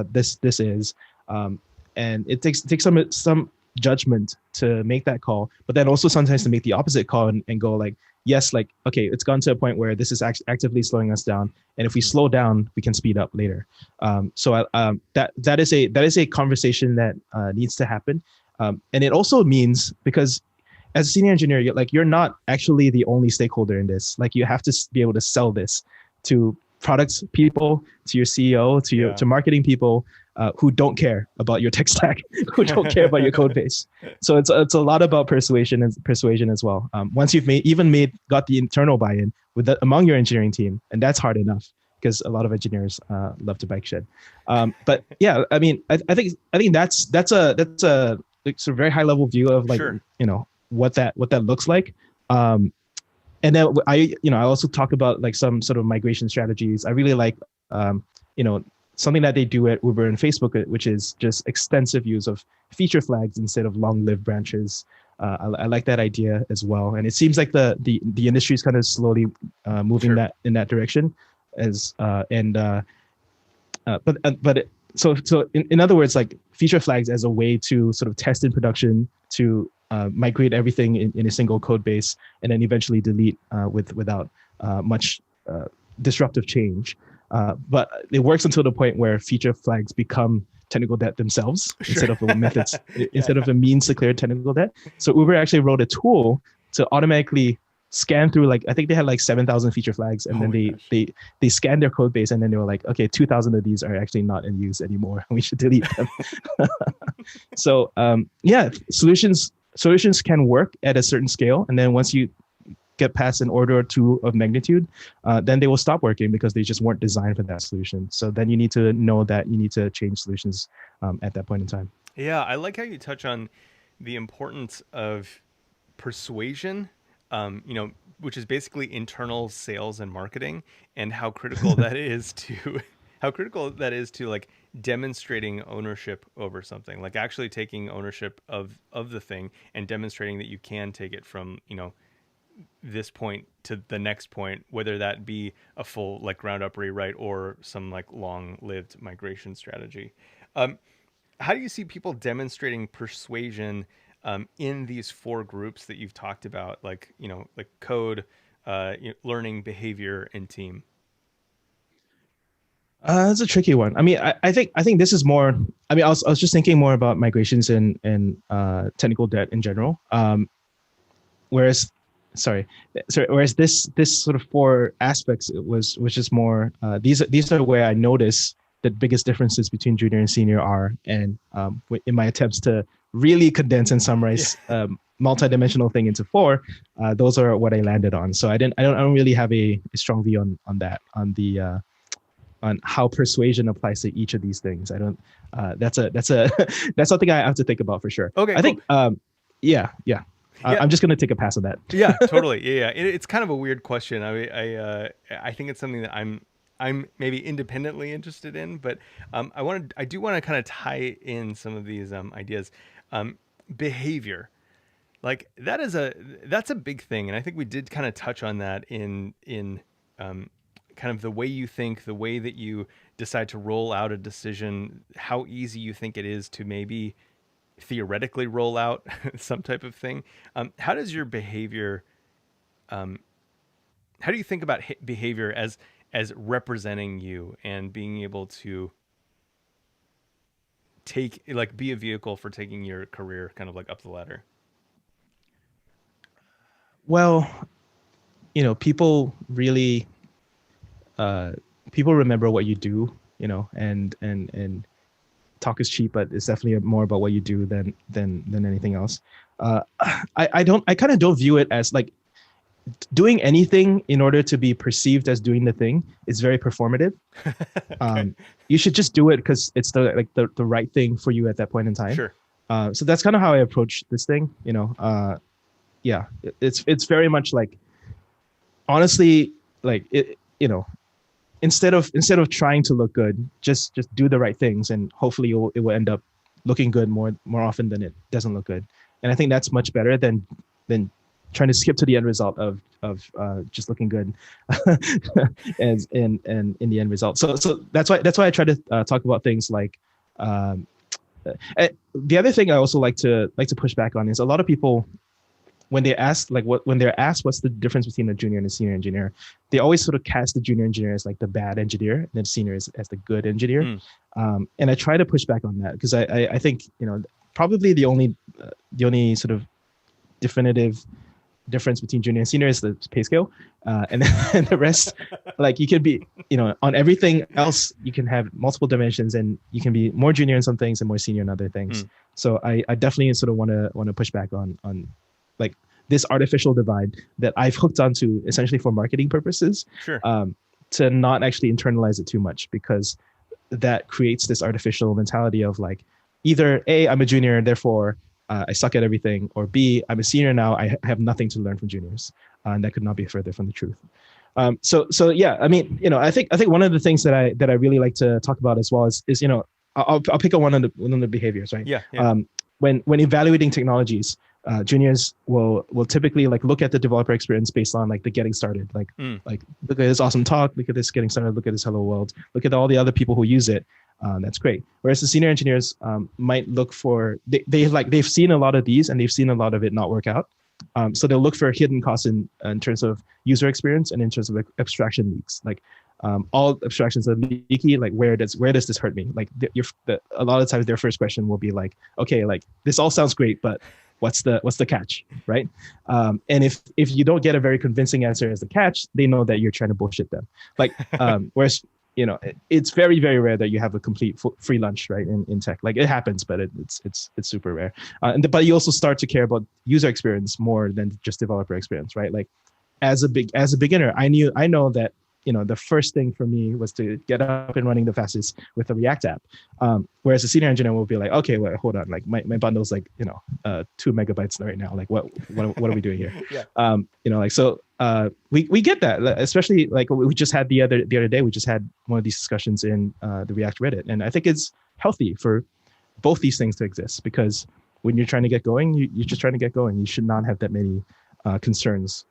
and it takes some judgment to make that call, but then also sometimes to make the opposite call and go like, yes, like, okay, it's gone to a point where this is actively slowing us down, and if we slow down, we can speed up later. So that is a conversation that needs to happen, and it also means, because as a senior engineer, you're not actually the only stakeholder in this. Like, you have to be able to sell this to products people, to your CEO, to marketing people who don't care about your tech stack, who don't care about your code base. So it's a lot about persuasion as well. Once you've got the internal buy-in among your engineering team, and that's hard enough because a lot of engineers love to bike shed. But yeah, I mean, I think that's a like, sort of very high level view of like, sure, what that looks like. and then I also talk about like some sort of migration strategies. I really like, you know, something that they do at Uber and Facebook, which is just extensive use of feature flags instead of long-lived branches. I like that idea as well, and it seems like the industry is kind of slowly moving Sure. that in that direction. As so in other words, like feature flags as a way to sort of test in production, to migrate everything in a single code base, and then eventually delete without much disruptive change. But it works until the point where feature flags become technical debt themselves, Sure. instead of a methods, instead of a means to clear technical debt. So Uber actually wrote a tool to automatically scan through, like I think they had like 7,000 feature flags, and then they scanned their code base, and then they were like, okay, 2,000 of these are actually not in use anymore. We should delete them. So yeah, solutions can work at a certain scale, and then once you get past an order or two of magnitude, then they will stop working because they just weren't designed for that solution. So then you need to know that you need to change solutions at that point in time. Yeah, I like how you touch on the importance of persuasion, which is basically internal sales and marketing, and how critical that is to like demonstrating ownership over something, like actually taking ownership of the thing and demonstrating that you can take it from, this point to the next point, whether that be a full like ground up rewrite or some like long lived migration strategy. How do you see people demonstrating persuasion in these four groups that you've talked about, like like code, learning, behavior, and team? That's a tricky one. I mean, I think this is more. I mean, I was just thinking more about migrations and technical debt in general. Whereas this sort of four aspects, it was just more. These are where I notice the biggest differences between junior and senior are, and in my attempts to really condense and summarize multi-dimensional thing into four, those are what I landed on. So I don't really have a strong view on that, on how persuasion applies to each of these things. I don't. That's that's something I have to think about for sure. Okay, I think. Yeah. I'm just gonna take a pass on that. Yeah, totally. Yeah. It's kind of a weird question. I think it's something that I'm maybe independently interested in, but I do want to kind of tie in some of these ideas. Behavior, like that's a big thing, and I think we did kind of touch on that in kind of the way you think, the way that you decide to roll out a decision, how easy you think it is to maybe theoretically roll out some type of thing. How does your behavior, how do you think about behavior as representing you and being able to be a vehicle for taking your career kind of like up the ladder? Well, people really, people remember what you do, and talk is cheap, but it's definitely more about what you do than anything else. I kind of don't view it as like doing anything in order to be perceived as doing the thing is very performative. Okay. You should just do it because it's the right thing for you at that point in time. Sure. So that's kind of how I approach this thing. Yeah, it's very much like, honestly, like it. Instead of trying to look good, just do the right things, and hopefully it will end up looking good more often than it doesn't look good. And I think that's much better than trying to skip to the end result of just looking good as in the end result. So that's why I try to talk about things like the other thing I also like to push back on is a lot of people, when they're asked what's the difference between a junior and a senior engineer, they always sort of cast the junior engineer as like the bad engineer, and then senior as the good engineer. And I try to push back on that because I think probably the only sort of definitive difference between junior and senior is the pay scale, and then the rest, like you can be on everything else you can have multiple dimensions, and you can be more junior in some things and more senior in other things. So I definitely sort of want to push back on like this artificial divide that I've hooked onto essentially for marketing purposes. Sure. To not actually internalize it too much, because that creates this artificial mentality of like, either A, I'm a junior, therefore I suck at everything, or B, I'm a senior now, I have nothing to learn from juniors. and that could not be further from the truth. So yeah, I mean, I think one of the things that I really like to talk about as well is I'll pick on one of the behaviors, right? Yeah. When evaluating technologies, juniors will typically like look at the developer experience based on like the getting started, like look at this awesome talk, look at this getting started, look at this hello world, look at all the other people who use it. That's great. Whereas the senior engineers might look for they've seen a lot of these and they've seen a lot of it not work out. So they'll look for hidden costs in terms of user experience and in terms of abstraction leaks. Like all abstractions are leaky. Like where does this hurt me? Like a lot of times their first question will be like, okay, like this all sounds great, but what's the catch, right? And if you don't get a very convincing answer as the catch, they know that you're trying to bullshit them. Like whereas it's very, very rare that you have a complete free lunch, right? In tech, like it happens, but it's super rare. But you also start to care about user experience more than just developer experience, right? Like as a beginner, I know that the first thing for me was to get up and running the fastest with a React app. Whereas a senior engineer will be like, okay, wait, hold on, like my bundle's like 2 megabytes right now. Like what are we doing here? Yeah. We get that, especially like we just had the other day. We just had one of these discussions in the React Reddit, and I think it's healthy for both these things to exist, because when you're trying to get going, you're just trying to get going. You should not have that many concerns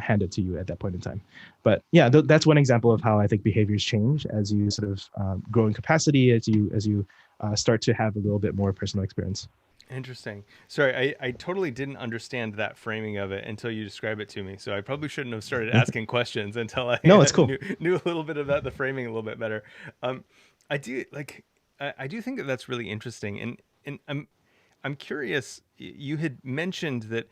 handed to you at that point in time. But yeah, that's one example of how I think behaviors change as you sort of grow in capacity, as you start to have a little bit more personal experience. Interesting. Sorry, I totally didn't understand that framing of it until you described it to me. So I probably shouldn't have started asking questions until I no, it's cool. knew a little bit about the framing a little bit better. I do think that that's really interesting, and I'm curious. You had mentioned that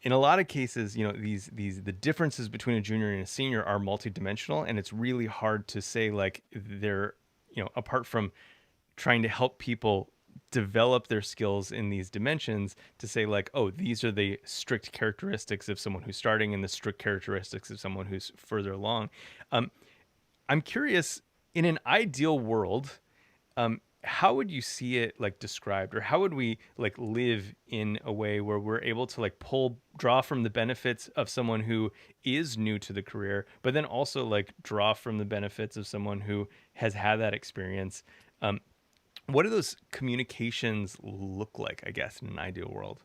in a lot of cases, the differences between a junior and a senior are multidimensional, and it's really hard to say like they're apart from trying to help people develop their skills in these dimensions, to say like, oh, these are the strict characteristics of someone who's starting and the strict characteristics of someone who's further along. I'm curious, in an ideal world, how would you see it like described, or how would we like live in a way where we're able to like draw from the benefits of someone who is new to the career, but then also like draw from the benefits of someone who has had that experience? What do those communications look like, I guess, in an ideal world?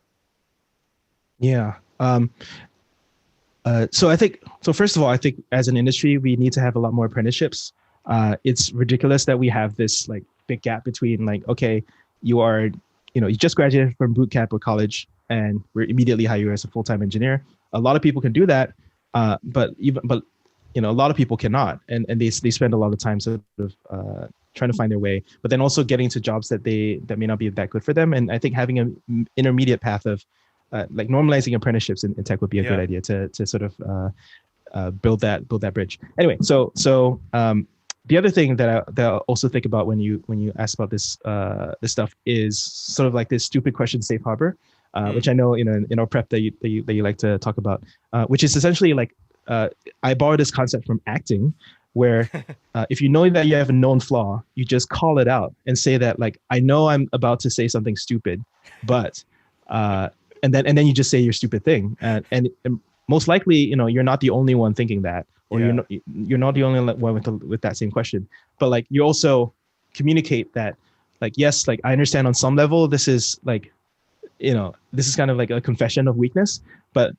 Yeah. So first of all, I think as an industry, we need to have a lot more apprenticeships. It's ridiculous that we have this like big gap between like, okay, you just graduated from boot camp or college and we're immediately hire you as a full-time engineer. A lot of people can do that, but a lot of people cannot, and they spend a lot of time sort of trying to find their way, but then also getting to jobs that may not be that good for them. And I think having an intermediate path of like normalizing apprenticeships in tech would be a good idea to sort of build that bridge. Anyway, so the other thing that I also think about when you ask about this stuff is sort of like this stupid question safe harbor, which I know in our prep that you like to talk about, which is essentially like I borrowed this concept from acting, where if you know that you have a known flaw, you just call it out and say that like, I know I'm about to say something stupid, but and then you just say your stupid thing, and most likely you're not the only one thinking that, or you're not the only one with that same question, but like you also communicate that like, yes, like I understand on some level this is like this is kind of like a confession of weakness, but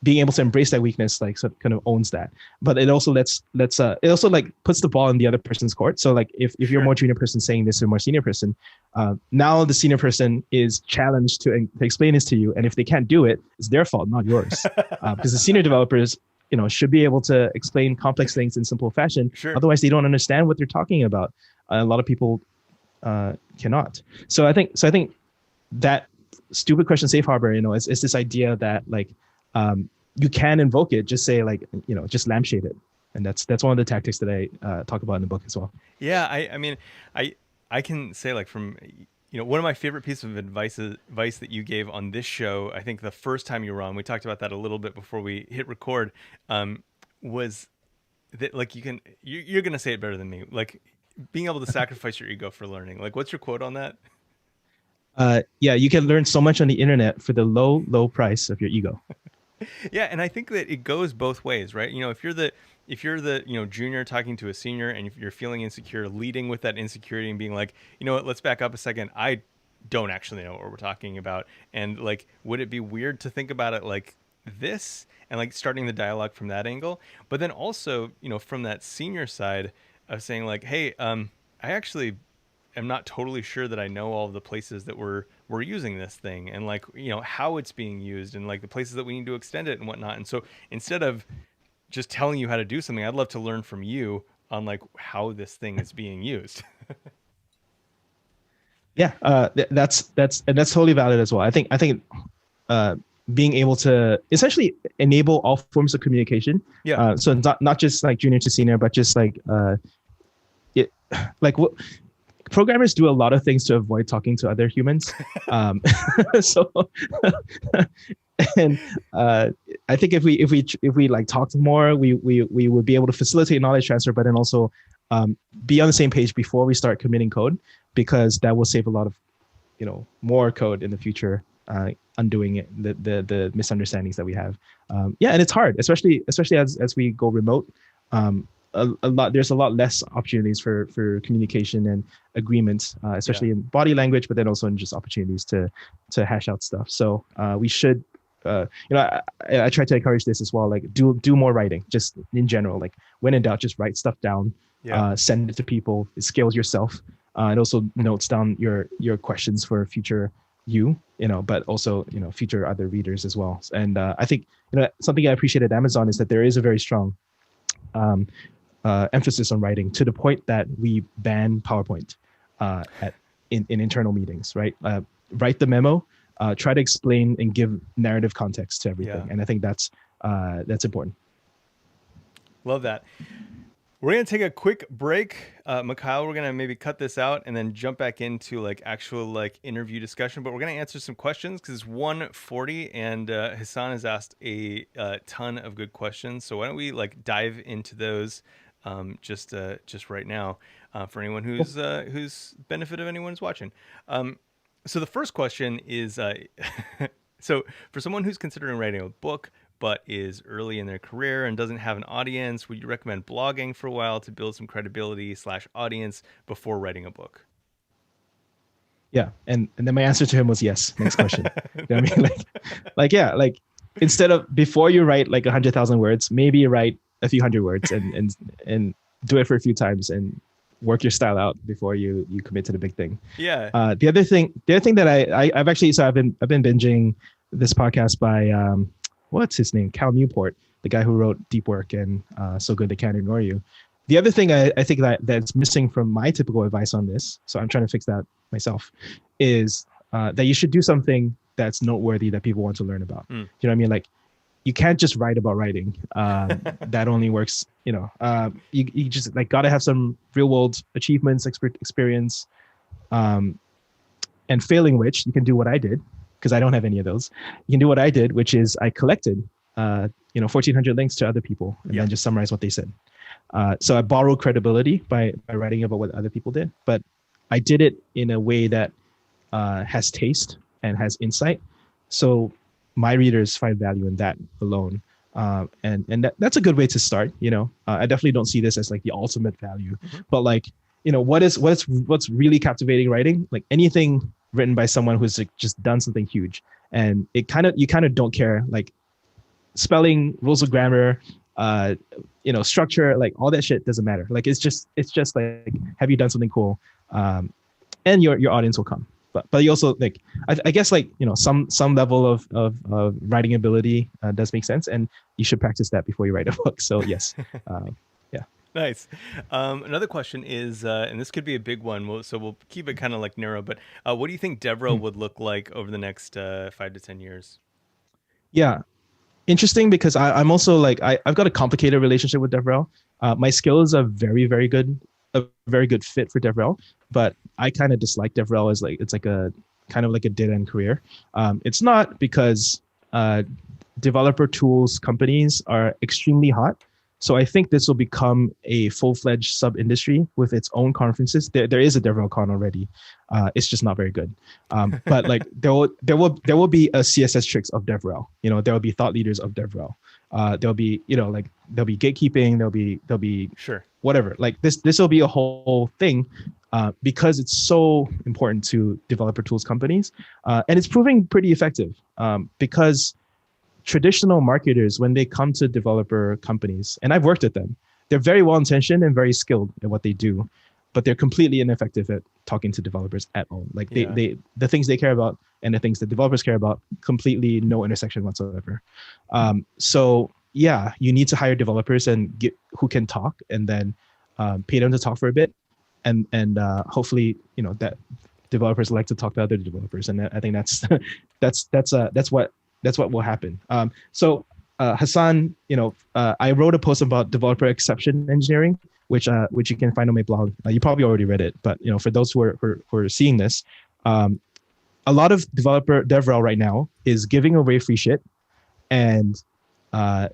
being able to embrace that weakness like sort of kind of owns that. But it also it also like puts the ball in the other person's court. So like if you're a more junior person saying this to a more senior person, now the senior person is challenged to explain this to you, and if they can't do it, it's their fault, not yours. Because the senior developers should be able to explain complex things in simple fashion. Otherwise they don't understand what they're talking about. A lot of people cannot. So I think that stupid question safe harbor is this idea that like you can invoke it, just say like just lampshade it, and that's one of the tactics that I talk about in the book as well. Yeah, I mean I can say like from one of my favorite pieces of advice that you gave on this show, I think the first time you were on, we talked about that a little bit before we hit record, was that like you're gonna say it better than me, like being able to sacrifice your ego for learning. Like, what's your quote on that? Yeah, you can learn so much on the internet for the low price of your ego. Yeah, and I think that it goes both ways, right? If you're the junior talking to a senior, and if you're feeling insecure, leading with that insecurity and being like, you know what, let's back up a second. I don't actually know what we're talking about, and like, would it be weird to think about it like this, and like starting the dialogue from that angle? But then also, from that senior side of saying like, hey, I actually am not totally sure that I know all of the places that we're using this thing, and like, how it's being used, and like the places that we need to extend it and whatnot. And so instead of just telling you how to do something, I'd love to learn from you on like how this thing is being used. Yeah, that's totally valid as well. I think being able to essentially enable all forms of communication. Yeah. So not just like junior to senior, but just like it like what programmers do a lot of things to avoid talking to other humans. So and I think if we like talked more, we would be able to facilitate knowledge transfer, but then also be on the same page before we start committing code, because that will save a lot of more code in the future, undoing it, the misunderstandings that we have. Yeah, and it's hard, especially as we go remote. There's a lot less opportunities for communication and agreements, especially in body language, but then also in just opportunities to hash out stuff. So we should, I try to encourage this as well. Like do more writing, just in general. Like when in doubt, just write stuff down. Send it to people. It scales yourself. It also notes down your questions for future but also future other readers as well. And I think something I appreciate at Amazon is that there is a very strong emphasis on writing, to the point that we ban PowerPoint in internal meetings. Right, write the memo, try to explain and give narrative context to everything, and I think that's important. Love that. We're going to take a quick break. Mikhail, we're going to maybe cut this out and then jump back into like actual like interview discussion, but we're going to answer some questions because it's 1:40 and Hassan has asked a ton of good questions. So why don't we like dive into those just right now for anyone who's benefit of anyone who's watching. So the first question is, so for someone who's considering writing a book, but is early in their career and doesn't have an audience, would you recommend blogging for a while to build some credibility / audience before writing a book? Yeah. And then my answer to him was yes. Next question. You know what I mean? Like instead of, before you write like 100,000 words, maybe you write a few hundred words and do it for a few times and work your style out before you commit to the big thing. Yeah. The other thing that I've actually, so I've been binging this podcast by, what's his name? Cal Newport, the guy who wrote Deep Work and So Good They Can't Ignore You. The other thing I think that's missing from my typical advice on this, so I'm trying to fix that myself, is that you should do something that's noteworthy that people want to learn about. You know what I mean? Like, you can't just write about writing. That only works, you just like gotta have some real world achievements, experience, and failing which you can do what I did, because I don't have any of those. You can do what I did, which is I collected, 1,400 links to other people and then just summarize what they said. So I borrowed credibility by writing about what other people did, but I did it in a way that has taste and has insight. So my readers find value in that alone. And that's a good way to start. I definitely don't see this as like the ultimate value, but like, what's really captivating writing, like anything written by someone who's like just done something huge, and you kind of don't care, like spelling, rules of grammar, structure, like all that shit doesn't matter. Like it's just like, have you done something cool? And your audience will come. But you also like, I guess like, some level of writing ability does make sense, and you should practice that before you write a book. So yes. Nice. Another question is, and this could be a big one, so we'll keep it kind of like narrow, but what do you think devrel would look like over the next 5 to 10 years? Yeah. Interesting, because I'm also like, I've got a complicated relationship with devrel. My skills are very, very good, a very good fit for devrel, but I kind of dislike devrel as like, it's like a kind of like a dead end career. It's not, because developer tools companies are extremely hot. So I think this will become a full-fledged sub-industry with its own conferences. There is a devrel con already. It's just not very good. But like there will be a CSS tricks of devrel. There will be thought leaders of devrel. There'll be like there'll be gatekeeping. There'll be Sure. whatever. Like this will be a whole thing because it's so important to developer tools companies, and it's proving pretty effective because traditional marketers, when they come to developer companies, and I've worked with them, they're very well-intentioned and very skilled at what they do, but they're completely ineffective at talking to developers at all. Like they the things they care about and the things that developers care about, completely no intersection whatsoever. So yeah, you need to hire developers and get who can talk, and then pay them to talk for a bit, and hopefully that developers like to talk to other developers, and I think that's what will happen. So Hassan, I wrote a post about developer exception engineering, which you can find on my blog. You probably already read it, but for those who are seeing this, a lot of devrel right now is giving away free shit and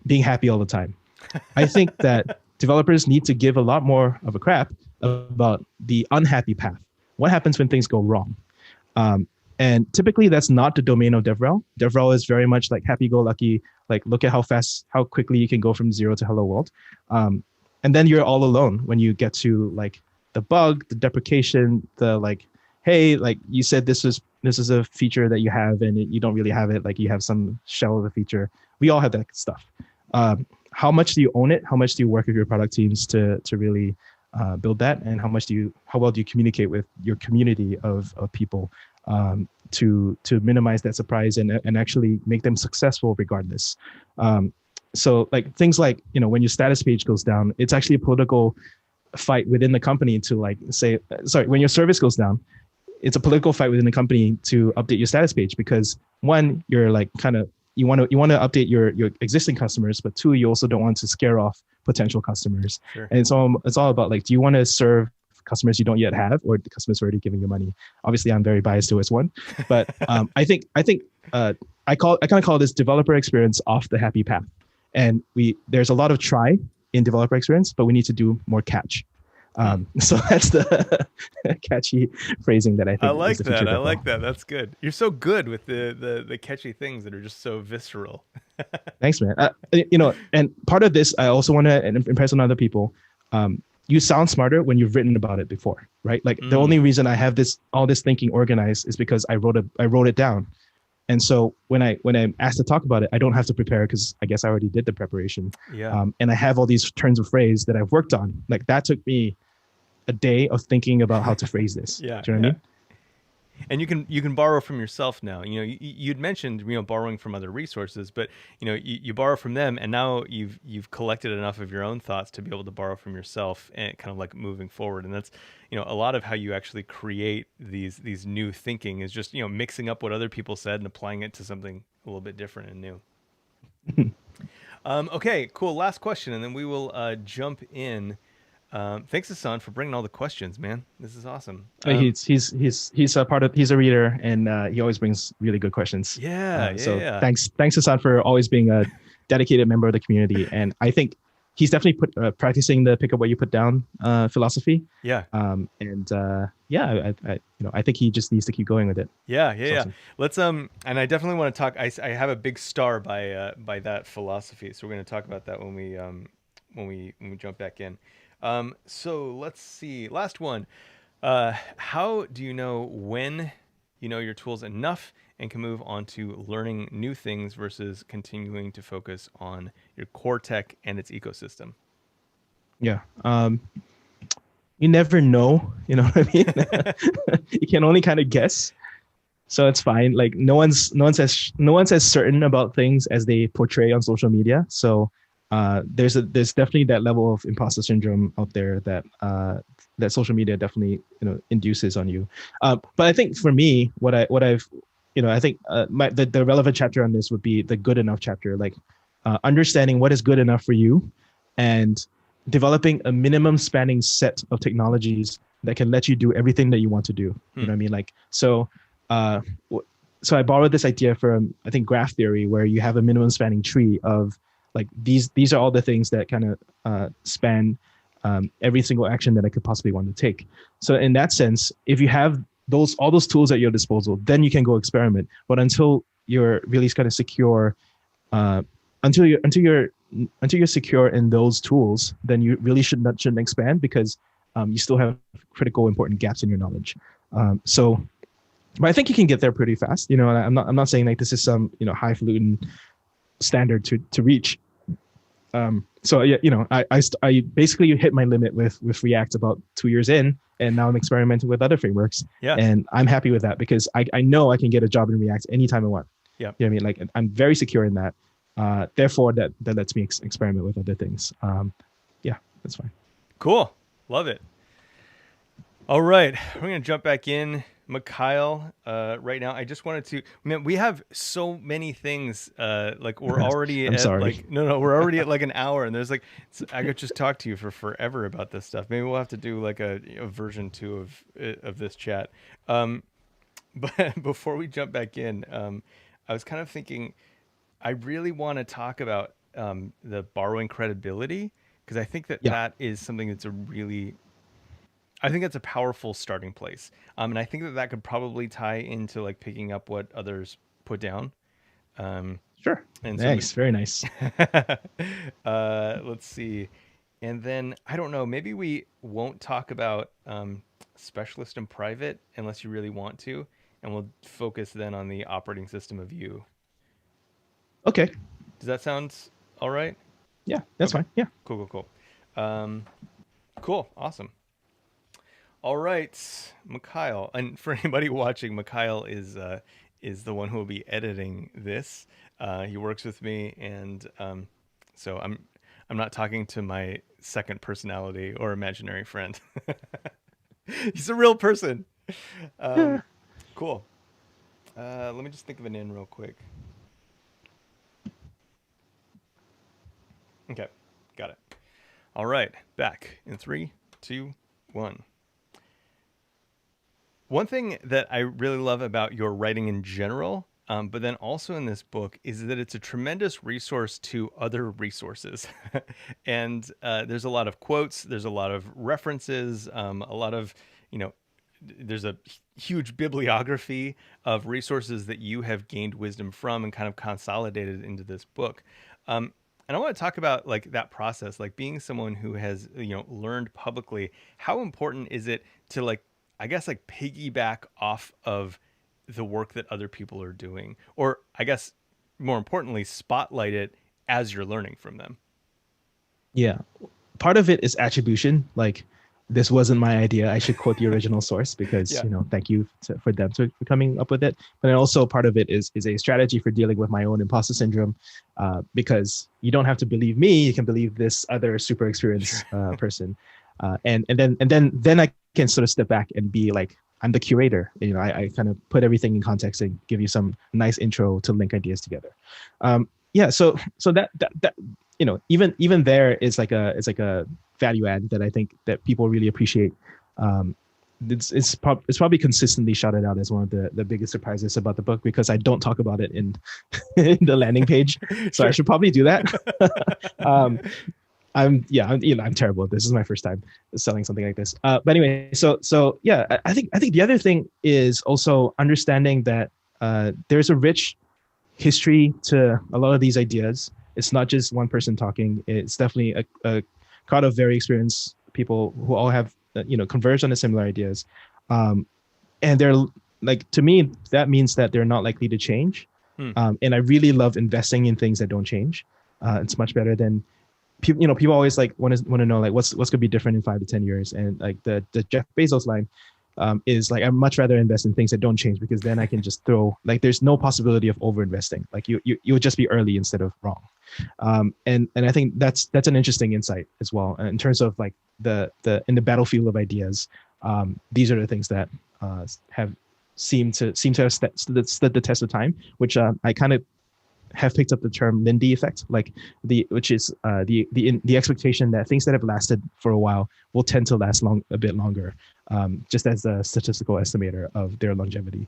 being happy all the time. I think that developers need to give a lot more of a crap about the unhappy path. What happens when things go wrong? And typically that's not the domain of devrel. Devrel is very much like happy-go-lucky, like look at how quickly you can go from zero to hello world. And then you're all alone when you get to like the bug, the deprecation, the like, hey, like you said this is a feature that you have and you don't really have it, like you have some shell of a feature. We all have that stuff. How much do you own it? How much do you work with your product teams to really build that? And how well do you communicate with your community of people to minimize that surprise and actually make them successful regardless. So like things like, when your status page goes down, it's actually a political fight within the company to like say, sorry, when your service goes down, it's a political fight within the company to update your status page, because one, you're like you want to update your existing customers, but two, you also don't want to scare off potential customers. Sure. And so it's all about like, do you want to serve customers you don't yet have, or the customers already giving you money? Obviously, I'm very biased towards one, but I think I kind of call this developer experience off the happy path. And there's a lot of try in developer experience, but we need to do more catch. So that's the catchy phrasing that I think. I like that. I like that. That's good. You're so good with the catchy things that are just so visceral. Thanks, man. And part of this, I also want to impress on other people. You sound smarter when you've written about it before, right? Like the only reason I have all this thinking organized is because I wrote it down. And so when I'm asked to talk about it, I don't have to prepare because I guess I already did the preparation. Yeah. And I have all these turns of phrase that I've worked on. Like that took me a day of thinking about how to phrase this. Yeah. Do you know what I mean? And you can borrow from yourself now. You'd mentioned borrowing from other resources, but you borrow from them, and now you've collected enough of your own thoughts to be able to borrow from yourself and kind of like moving forward. And that's a lot of how you actually create these new thinking is just mixing up what other people said and applying it to something a little bit different and new. Okay, cool. Last question, and then we will jump in. Thanks, Hassan, for bringing all the questions, man. This is awesome. He's a part of. He's a reader, and he always brings really good questions. So thanks, Hassan, for always being a dedicated member of the community. And I think he's definitely practicing the pick up what you put down philosophy. Yeah. I think he just needs to keep going with it. Yeah. Awesome. Let's and I definitely want to talk. I have a big star by that philosophy, so we're going to talk about that when we jump back in. So let's see. Last one. How do you know when you know your tools enough and can move on to learning new things versus continuing to focus on your core tech and its ecosystem? Yeah. You never know, you know what I mean? You can only kind of guess. So it's fine. Like no one's as certain about things as they portray on social media. So there's definitely that level of imposter syndrome out there that social media definitely induces on you. But I think for me, I think the relevant chapter on this would be the good enough chapter, like understanding what is good enough for you and developing a minimum spanning set of technologies that can let you do everything that you want to do. You know what I mean? Like so I borrowed this idea from I think graph theory, where you have a minimum spanning tree of Like these are all the things that kind of span every single action that I could possibly want to take. So in that sense, if you have all those tools at your disposal, then you can go experiment. But until you're really kind of secure, until you're secure in those tools, then you really shouldn't expand, because you still have critical important gaps in your knowledge. But I think you can get there pretty fast. You know, and I'm not saying like this is some, you know, highfalutin standard to reach. So yeah, you know, I basically hit my limit with React about 2 years in, and now I'm experimenting with other frameworks. Yeah. And I'm happy with that, because I know I can get a job in React anytime I want. Yeah. You know what I mean? Like, I'm very secure in that. Therefore, that lets me experiment with other things. Yeah, that's fine. Cool. Love it. All right. We're going to jump back in. Mikhail, right now, I just wanted to, man, we have so many things, like we're already I'm at sorry. like, no, we're already at like an hour, and there's like, I could just talk to you for forever about this stuff. Maybe we'll have to do like a version 2 of this chat. But before we jump back in, I was kind of thinking, I really want to talk about the borrowing credibility, because I think that is something that's I think that's a powerful starting place. And I think that could probably tie into like picking up what others put down. Sure. And nice. Very nice. Let's see. And then, I don't know, maybe we won't talk about specialist and private unless you really want to. And we'll focus then on the operating system of you. Okay. Does that sound all right? Yeah, that's fine. Yeah. Cool. Cool. Awesome. All right, Mikhail. And for anybody watching, Mikhail is the one who will be editing this. He works with me, and so I'm not talking to my second personality or imaginary friend. He's a real person. Cool. Let me just think of an in real quick. Okay, got it. All right, back in 3, 2, 1. One thing that I really love about your writing in general, but then also in this book, is that it's a tremendous resource to other resources. And there's a lot of quotes, there's a lot of references, a lot of, you know, there's a huge bibliography of resources that you have gained wisdom from and kind of consolidated into this book. And I want to talk about like that process, like being someone who has, you know, learned publicly. How important is it to like, I guess, like piggyback off of the work that other people are doing, or I guess more importantly, spotlight it as you're learning from them? Yeah. Part of it is attribution. Like, this wasn't my idea. I should quote the original source, because, you know, thank you for them for coming up with it. But then also part of it is a strategy for dealing with my own imposter syndrome, because you don't have to believe me. You can believe this other super experienced person. And then I can sort of step back and be like, I'm the curator. You know, I kind of put everything in context and give you some nice intro to link ideas together. So that you know, even there is like a value add that I think that people really appreciate. It's probably consistently shouted out as one of the biggest surprises about the book, because I don't talk about it in in the landing page. So I should probably do that. I'm terrible. This is my first time selling something like this. But anyway, so yeah, I think the other thing is also understanding that there's a rich history to a lot of these ideas. It's not just one person talking. It's definitely a crowd of very experienced people who all have converged on the similar ideas, and they're like, to me, that means that they're not likely to change. And I really love investing in things that don't change. It's much better than people always like want to know like what's going to be different in 5 to 10 years, and like the Jeff Bezos line is like, I'd much rather invest in things that don't change, because then I can just throw, like, there's no possibility of over investing. Like you would just be early instead of wrong. And I think that's an interesting insight as well in terms of like the in the battlefield of ideas. These are the things that have seemed to have stood the test of time, which I kind of have picked up the term Lindy effect, like which is the expectation that things that have lasted for a while will tend to last a bit longer, just as a statistical estimator of their longevity.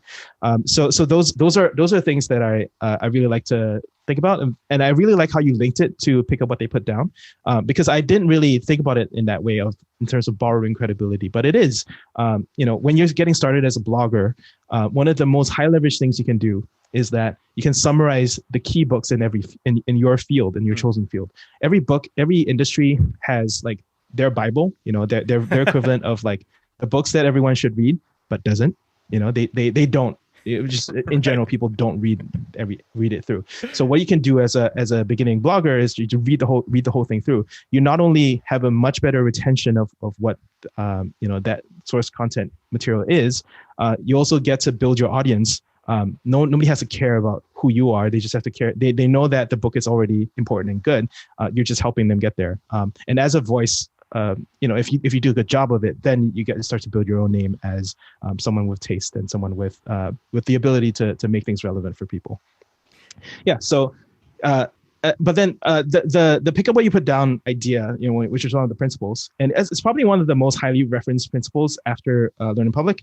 So those are things that I really like to think about. And I really like how you linked it to pick up what they put down, because I didn't really think about it in that way in terms of borrowing credibility. But it is, when you're getting started as a blogger, one of the most high leverage things you can do is that you can summarize the key books in your field, in your chosen field. Every book, every industry has like their Bible, their equivalent of like the books that everyone should read, but doesn't. They don't. Just in general, people don't read it through. So what you can do as a beginning blogger is to read the whole thing through. You not only have a much better retention of what that source content material is, you also get to build your audience. Nobody has to care about who you are. They just have to care. They know that the book is already important and good. You're just helping them get there. And as a voice, if you do a good job of it, then you get to start to build your own name as someone with taste and someone with the ability to make things relevant for people. Yeah. So, but then the pick up what you put down idea, which is one of the principles, and it's probably one of the most highly referenced principles after Learn in Public,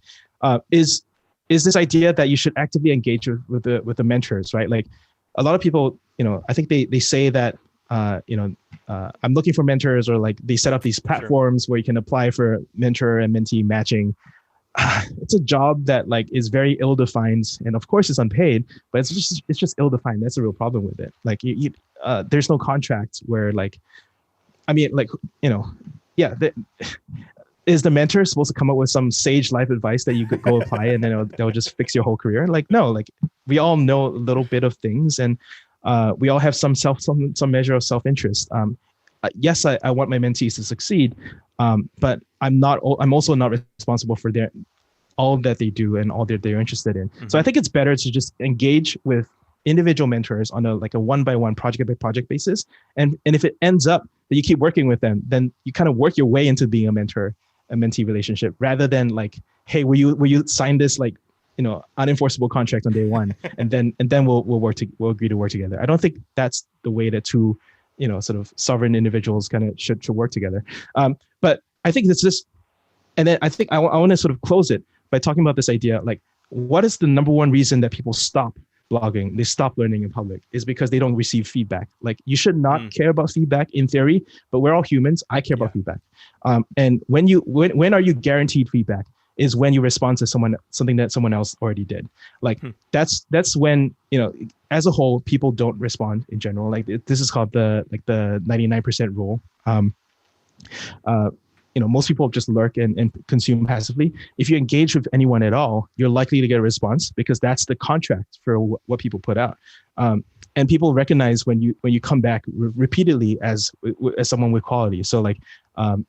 is this idea that you should actively engage with the mentors, right? Like a lot of people, I think they say that, I'm looking for mentors, or like they set up these platforms where you can apply for mentor and mentee matching. It's a job that like is very ill-defined, and of course it's unpaid, but it's just ill-defined. That's a real problem with it. Like there's no contract where is the mentor supposed to come up with some sage life advice that you could go apply and then they'll just fix your whole career? Like, no, like we all know a little bit of things, and we all have some measure of self-interest. Yes, I want my mentees to succeed, but I'm also not responsible for all that they do and all that they're interested in. Mm-hmm. So I think it's better to just engage with individual mentors on a one-by-one, project-by-project basis. And if it ends up that you keep working with them, then you kind of work your way into being a mentee relationship, rather than like, hey, will you sign this unenforceable contract on day one, and then we'll agree to work together. I don't think that's the way that two sort of sovereign individuals kind of should work together. But I think it's just, and then I think I want to sort of close it by talking about this idea, like, what is the number one reason that people stop blogging, they stop learning in public, is because they don't receive feedback. Like, you should not care about feedback in theory, but we're all humans. I care about feedback. And when are you guaranteed feedback? Is when you respond to something that someone else already did. Like that's when, as a whole, people don't respond in general. Like this is called the 99% rule. Most people just lurk and consume passively. If you engage with anyone at all, you're likely to get a response, because that's the contract for what people put out. And people recognize when you come back repeatedly as someone with quality. So like,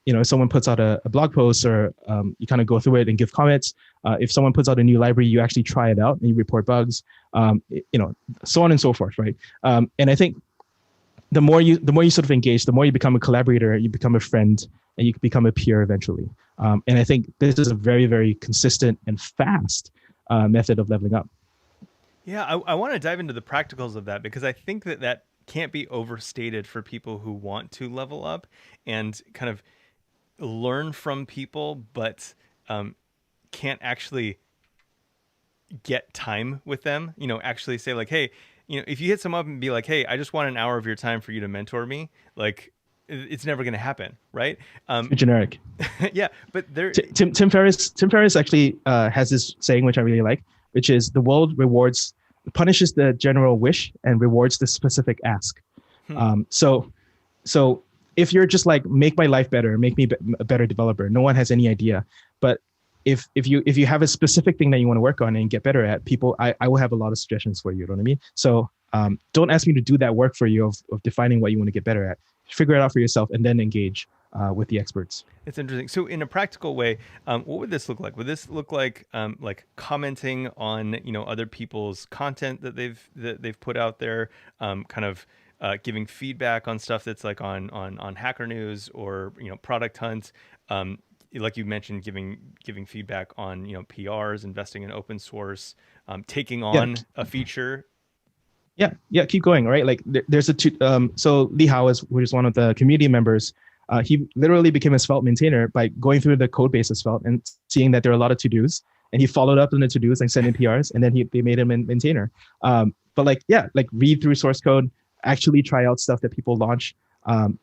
if someone puts out a blog post, or you kind of go through it and give comments. If someone puts out a new library, you actually try it out and you report bugs, so on and so forth, right? And I think the more you sort of engage, the more you become a collaborator, you become a friend, and you become a peer eventually. And I think this is a very, very consistent and fast method of leveling up. Yeah, I want to dive into the practicals of that, because I think that can't be overstated for people who want to level up and kind of learn from people, but can't actually get time with them. Actually say like, hey, if you hit someone up and be like, hey, I just want an hour of your time for you to mentor me, like, it's never going to happen, right? Generic. Yeah, but there. Tim Ferriss actually has this saying, which I really like, which is the world punishes the general wish and rewards the specific ask. So if you're just like, make my life better, make me a better developer, no one has any idea. But if you have a specific thing that you want to work on and get better at, I will have a lot of suggestions for you. You know what I mean? So don't ask me to do that work for you of defining what you want to get better at. Figure it out for yourself and then engage with the experts. It's interesting. So in a practical way, what would this look like? Would this look like commenting on other people's content that they've put out there, kind of giving feedback on stuff that's like on Hacker News or Product Hunt, like you mentioned, giving feedback on PRs, investing in open source, taking on a feature. Yeah, keep going, right? Like there's so Lee Hao which is one of the community members. He literally became a Svelte maintainer by going through the code base of Svelte and seeing that there are a lot of to-dos, and he followed up on the to-dos and sent in PRs, and then they made him a maintainer. but like, yeah, like read through source code, actually try out stuff that people launch.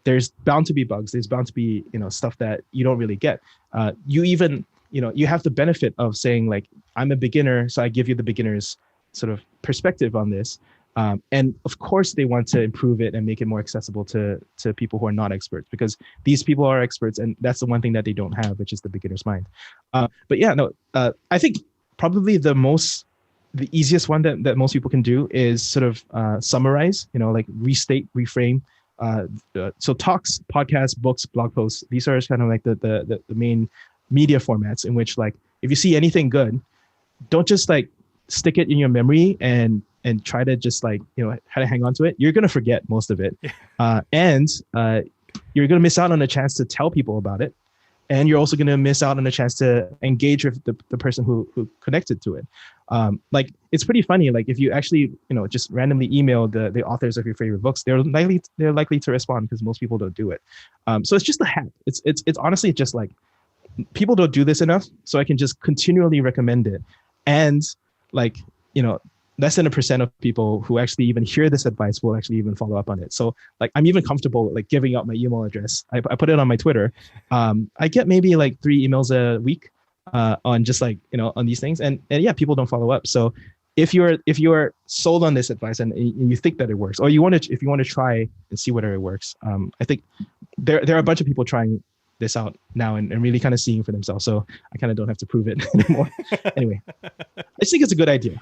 There's bound to be bugs. There's bound to be, stuff that you don't really get. You even, you have the benefit of saying like, I'm a beginner, so I give you the beginner's sort of perspective on this. And of course they want to improve it and make it more accessible to people who are not experts, because these people are experts, and that's the one thing that they don't have, which is the beginner's mind. But yeah, no, I think probably the easiest one that most people can do is sort of summarize, like restate, reframe. So talks, podcasts, books, blog posts, these are kind of like the main media formats in which, like, if you see anything good, don't just like stick it in your memory and try to just like, how to hang on to it. You're going to forget most of it. And you're going to miss out on a chance to tell people about it. And you're also going to miss out on a chance to engage with the person who connected to it. Like, it's pretty funny. Like, if you actually, just randomly email the authors of your favorite books, they're likely to respond, because most people don't do it. So it's just a hack. It's honestly just like, people don't do this enough, so I can just continually recommend it. And like, less than 1% of people who actually even hear this advice will actually even follow up on it. So like, I'm even comfortable like giving out my email address. I put it on my Twitter. I get maybe like 3 emails a week on just like, on these things. And yeah, people don't follow up. So if you're sold on this advice and you think that it works, or if you want to try and see whether it works, I think there are a bunch of people trying this out now and really kind of seeing for themselves. So I kind of don't have to prove it anymore. Anyway, I just think it's a good idea.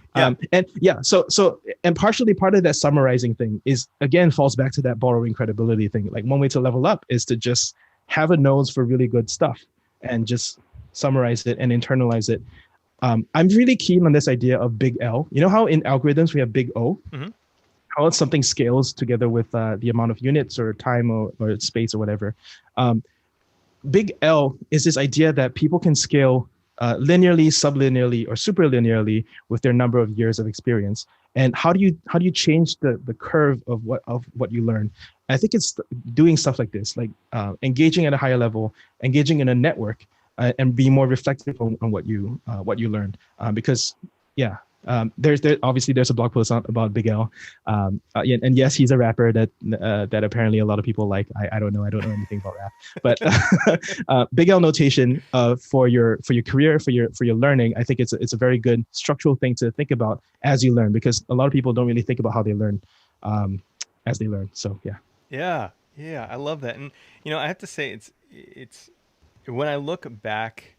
Yeah. So partially part of that summarizing thing is, again, falls back to that borrowing credibility thing. Like, one way to level up is to just have a nose for really good stuff and just summarize it and internalize it. I'm really keen on this idea of big L. You know how in algorithms we have big O? Mm-hmm. How something scales together with the amount of units or time or space or whatever. Big L is this idea that people can scale linearly, sublinearly, or superlinearly with their number of years of experience. And how do you change the curve of what you learn? And I think it's doing stuff like this, like engaging at a higher level, engaging in a network, and be more reflective on what you learned. Because yeah. There's a blog post about Big L, and yes, he's a rapper that apparently a lot of people like. I don't know anything about rap, but Big L notation for your career, for your learning, I think it's a very good structural thing to think about as you learn, because a lot of people don't really think about how they learn as they learn. So yeah, I love that, and I have to say it's when I look back.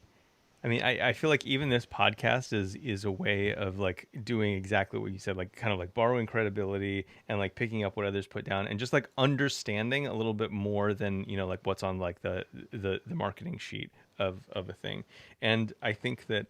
I mean, I feel like even this podcast is a way of like doing exactly what you said, like kind of like borrowing credibility and like picking up what others put down and just like understanding a little bit more than, like what's on like the marketing sheet of a thing. And I think that,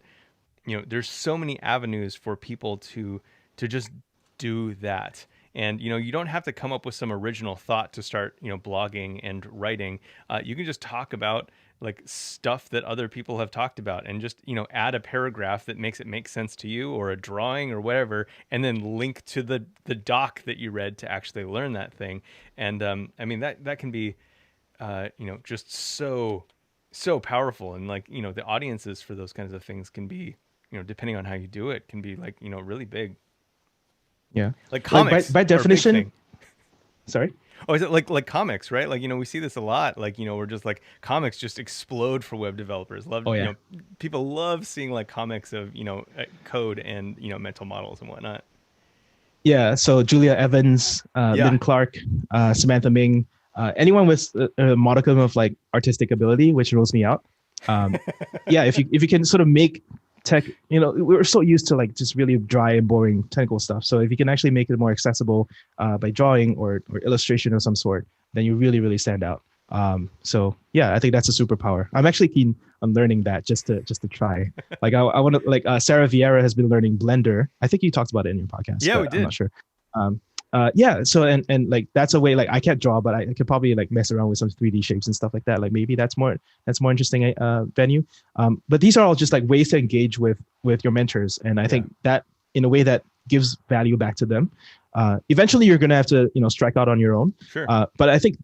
there's so many avenues for people to just do that. And, you don't have to come up with some original thought to start, blogging and writing. You can just talk about like stuff that other people have talked about and just, add a paragraph that makes it make sense to you, or a drawing or whatever, and then link to the doc that you read to actually learn that thing. And I mean, that can be, just so powerful. And like, the audiences for those kinds of things can be, depending on how you do it, can be like, really big. Yeah. Like comics. By definition. Sorry? Oh, is it like comics, right? Like, we see this a lot. Like, we're just like comics just explode for web developers. People love seeing like comics of, code and, mental models and whatnot. Yeah. So Julia Evans, Lynn Clark, Samantha Ming, anyone with a modicum of like artistic ability, which rules me out. Yeah. If you can sort of make tech, we're so used to like just really dry and boring technical stuff. So if you can actually make it more accessible by drawing or illustration of some sort, then you really, really stand out. So yeah, I think that's a superpower. I'm actually keen on learning that just to try. Like I want to, like Sarah Vieira has been learning Blender. I think you talked about it in your podcast. Yeah, we did. I'm not sure. Yeah. So and like that's a way, like I can't draw, but I could probably like mess around with some 3D shapes and stuff like that. Like maybe that's more interesting venue. But these are all just like ways to engage with your mentors, and I think that in a way that gives value back to them. Eventually, you're gonna have to strike out on your own. Sure. But I think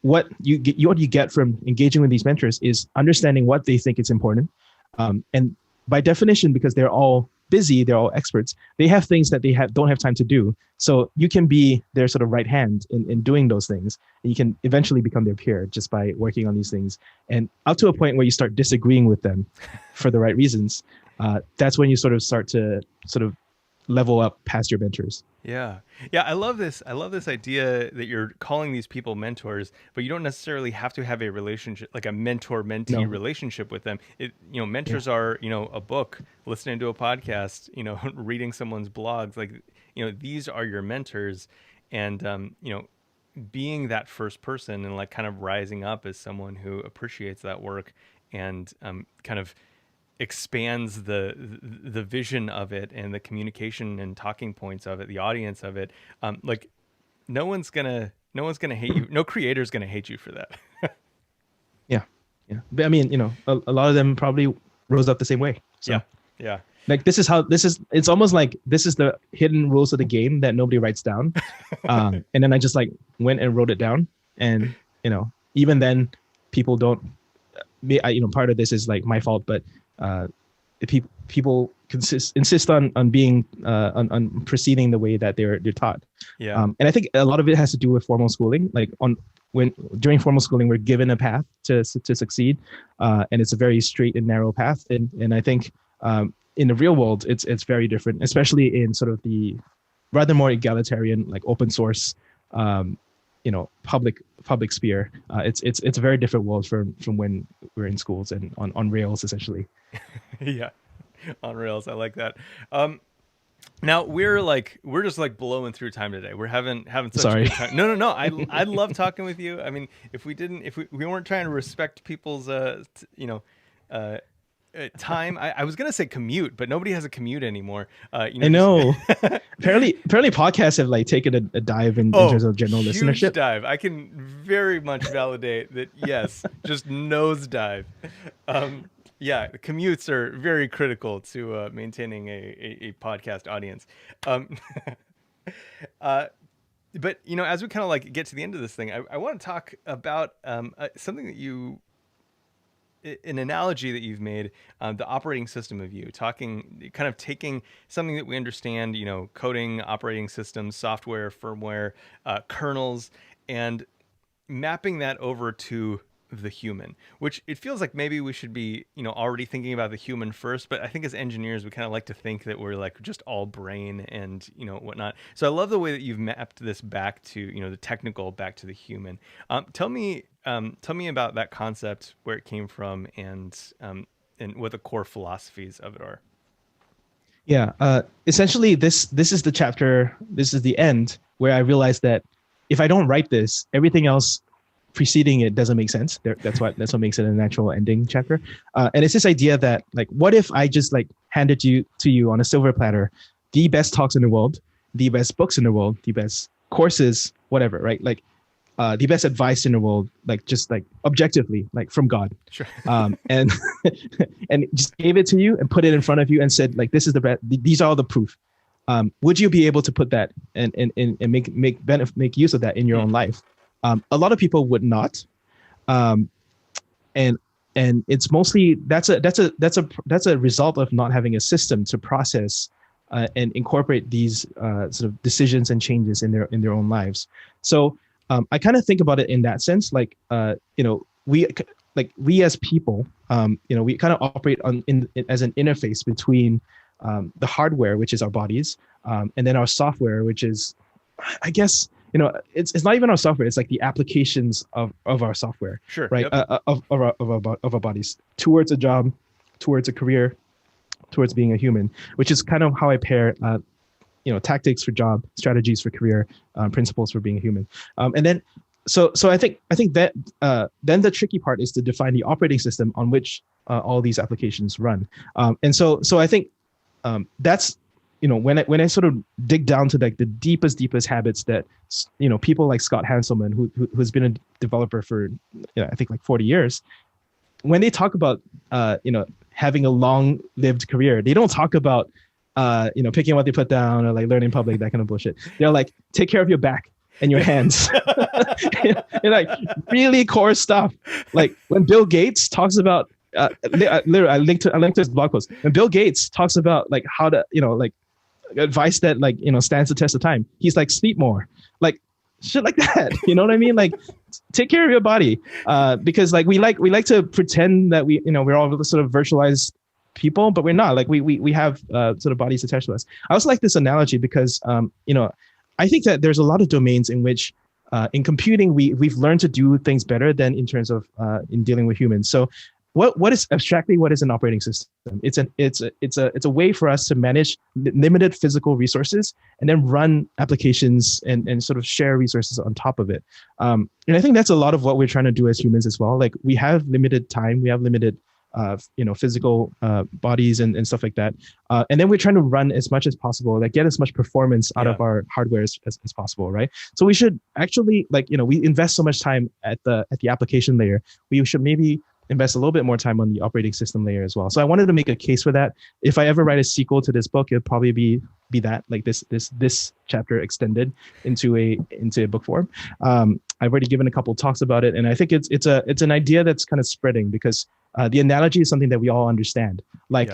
what you get from engaging with these mentors is understanding what they think is important, and by definition, because they're all busy, they're all experts. They have things that they don't have time to do. So you can be their sort of right hand in doing those things. And you can eventually become their peer just by working on these things. And up to a point where you start disagreeing with them for the right reasons, that's when you sort of start to sort of level up past your mentors. Yeah. Yeah. I love this. I love this idea that you're calling these people mentors, but you don't necessarily have to have a relationship, like a mentor-mentee relationship with them. Mentors are, a book, listening to a podcast, reading someone's blogs, like, these are your mentors. And, being that first person and like kind of rising up as someone who appreciates that work and kind of expands the vision of it and the communication and talking points of it, the audience of it. Like no one's gonna hate you. No creator's gonna hate you for that. Yeah. But I mean, a lot of them probably rose up the same way. So. Yeah. Like it's almost like this is the hidden rules of the game that nobody writes down. And then I just like went and wrote it down. And, even then people don't, part of this is like my fault, but people insist on being on proceeding the way that they're taught. Yeah. And I think a lot of it has to do with formal schooling. Like during formal schooling, we're given a path to succeed, and it's a very straight and narrow path. And I think in the real world, it's very different, especially in sort of the rather more egalitarian, like open source, public sphere. It's a very different world from when we're in schools and on Rails essentially. Yeah, on Rails. I like that. Now we're just like blowing through time today. We're having such a good time. No. I love talking with you. I mean, if we weren't trying to respect people's time. I was gonna say commute, but nobody has a commute anymore. I know. apparently podcasts have like taken a dive in terms of general huge listenership. Dive. I can very much validate that. Yes, just nosedive. Yeah, commutes are very critical to maintaining a podcast audience. But as we kind of like get to the end of this thing, I want to talk about something that an analogy that you've made, the operating system of you, kind of taking something that we understand, coding, operating systems, software, firmware, kernels, and mapping that over to the human, which it feels like maybe we should be, already thinking about the human first. But I think as engineers, we kind of like to think that we're like just all brain and, whatnot. So I love the way that you've mapped this back to, the technical back to the human. Tell me about that concept, where it came from, and what the core philosophies of it are. Yeah. Essentially, this is the chapter. This is the end where I realized that if I don't write this, everything else preceding it doesn't make sense. That's what makes it a natural ending chapter. And it's this idea that like, what if I just like handed to you on a silver platter the best talks in the world, the best books in the world, the best courses, whatever, right? Like the best advice in the world, like just like objectively, like from God. Sure. And and just gave it to you and put it in front of you and said like, this is the best. These are all the proof. Would you be able to put that and make use of that in your own life? A lot of people would not, and it's mostly that's a result of not having a system to process and incorporate these sort of decisions and changes in their own lives. So I kind of think about it in that sense, like we as people, we kind of operate as an interface between the hardware, which is our bodies, and then our software, which is, I guess. It's not even our software. It's like the applications of our software, sure, right? Yep. Of our bodies towards a job, towards a career, towards being a human, which is kind of how I pair, tactics for job, strategies for career, principles for being a human. And then, so I think that then the tricky part is to define the operating system on which all these applications run. And so I think that's. When I sort of dig down to like the deepest habits that, people like Scott Hanselman, who's been a developer for, I think like 40 years, when they talk about, having a long-lived career, they don't talk about, picking what they put down or like learning public, that kind of bullshit. They're like, take care of your back and your hands. And like really core stuff. Like when Bill Gates talks about literally, I linked to his blog post. And Bill Gates talks about like how to, like advice that like, stands the test of time. He's like, sleep more, like shit like that. You know what I mean? Like, take care of your body, because like we like to pretend that we're all sort of virtualized people, but we're not. Like we have sort of bodies attached to us. I also like this analogy because I think that there's a lot of domains in which in computing we've learned to do things better than in terms of in dealing with humans. So what is abstractly, what is an operating system? It's a way for us to manage limited physical resources and then run applications and sort of share resources on top of it. And I think that's a lot of what we're trying to do as humans as well. Like we have limited time, we have limited physical bodies and stuff like that. And then we're trying to run as much as possible, like get as much performance out of our hardware as possible, right? So we should actually we invest so much time at the application layer. We should maybe invest a little bit more time on the operating system layer as well. So I wanted to make a case for that. If I ever write a sequel to this book, it'll probably be that, like this chapter extended into a book form. I've already given a couple talks about it, and I think it's an idea that's kind of spreading because the analogy is something that we all understand. Like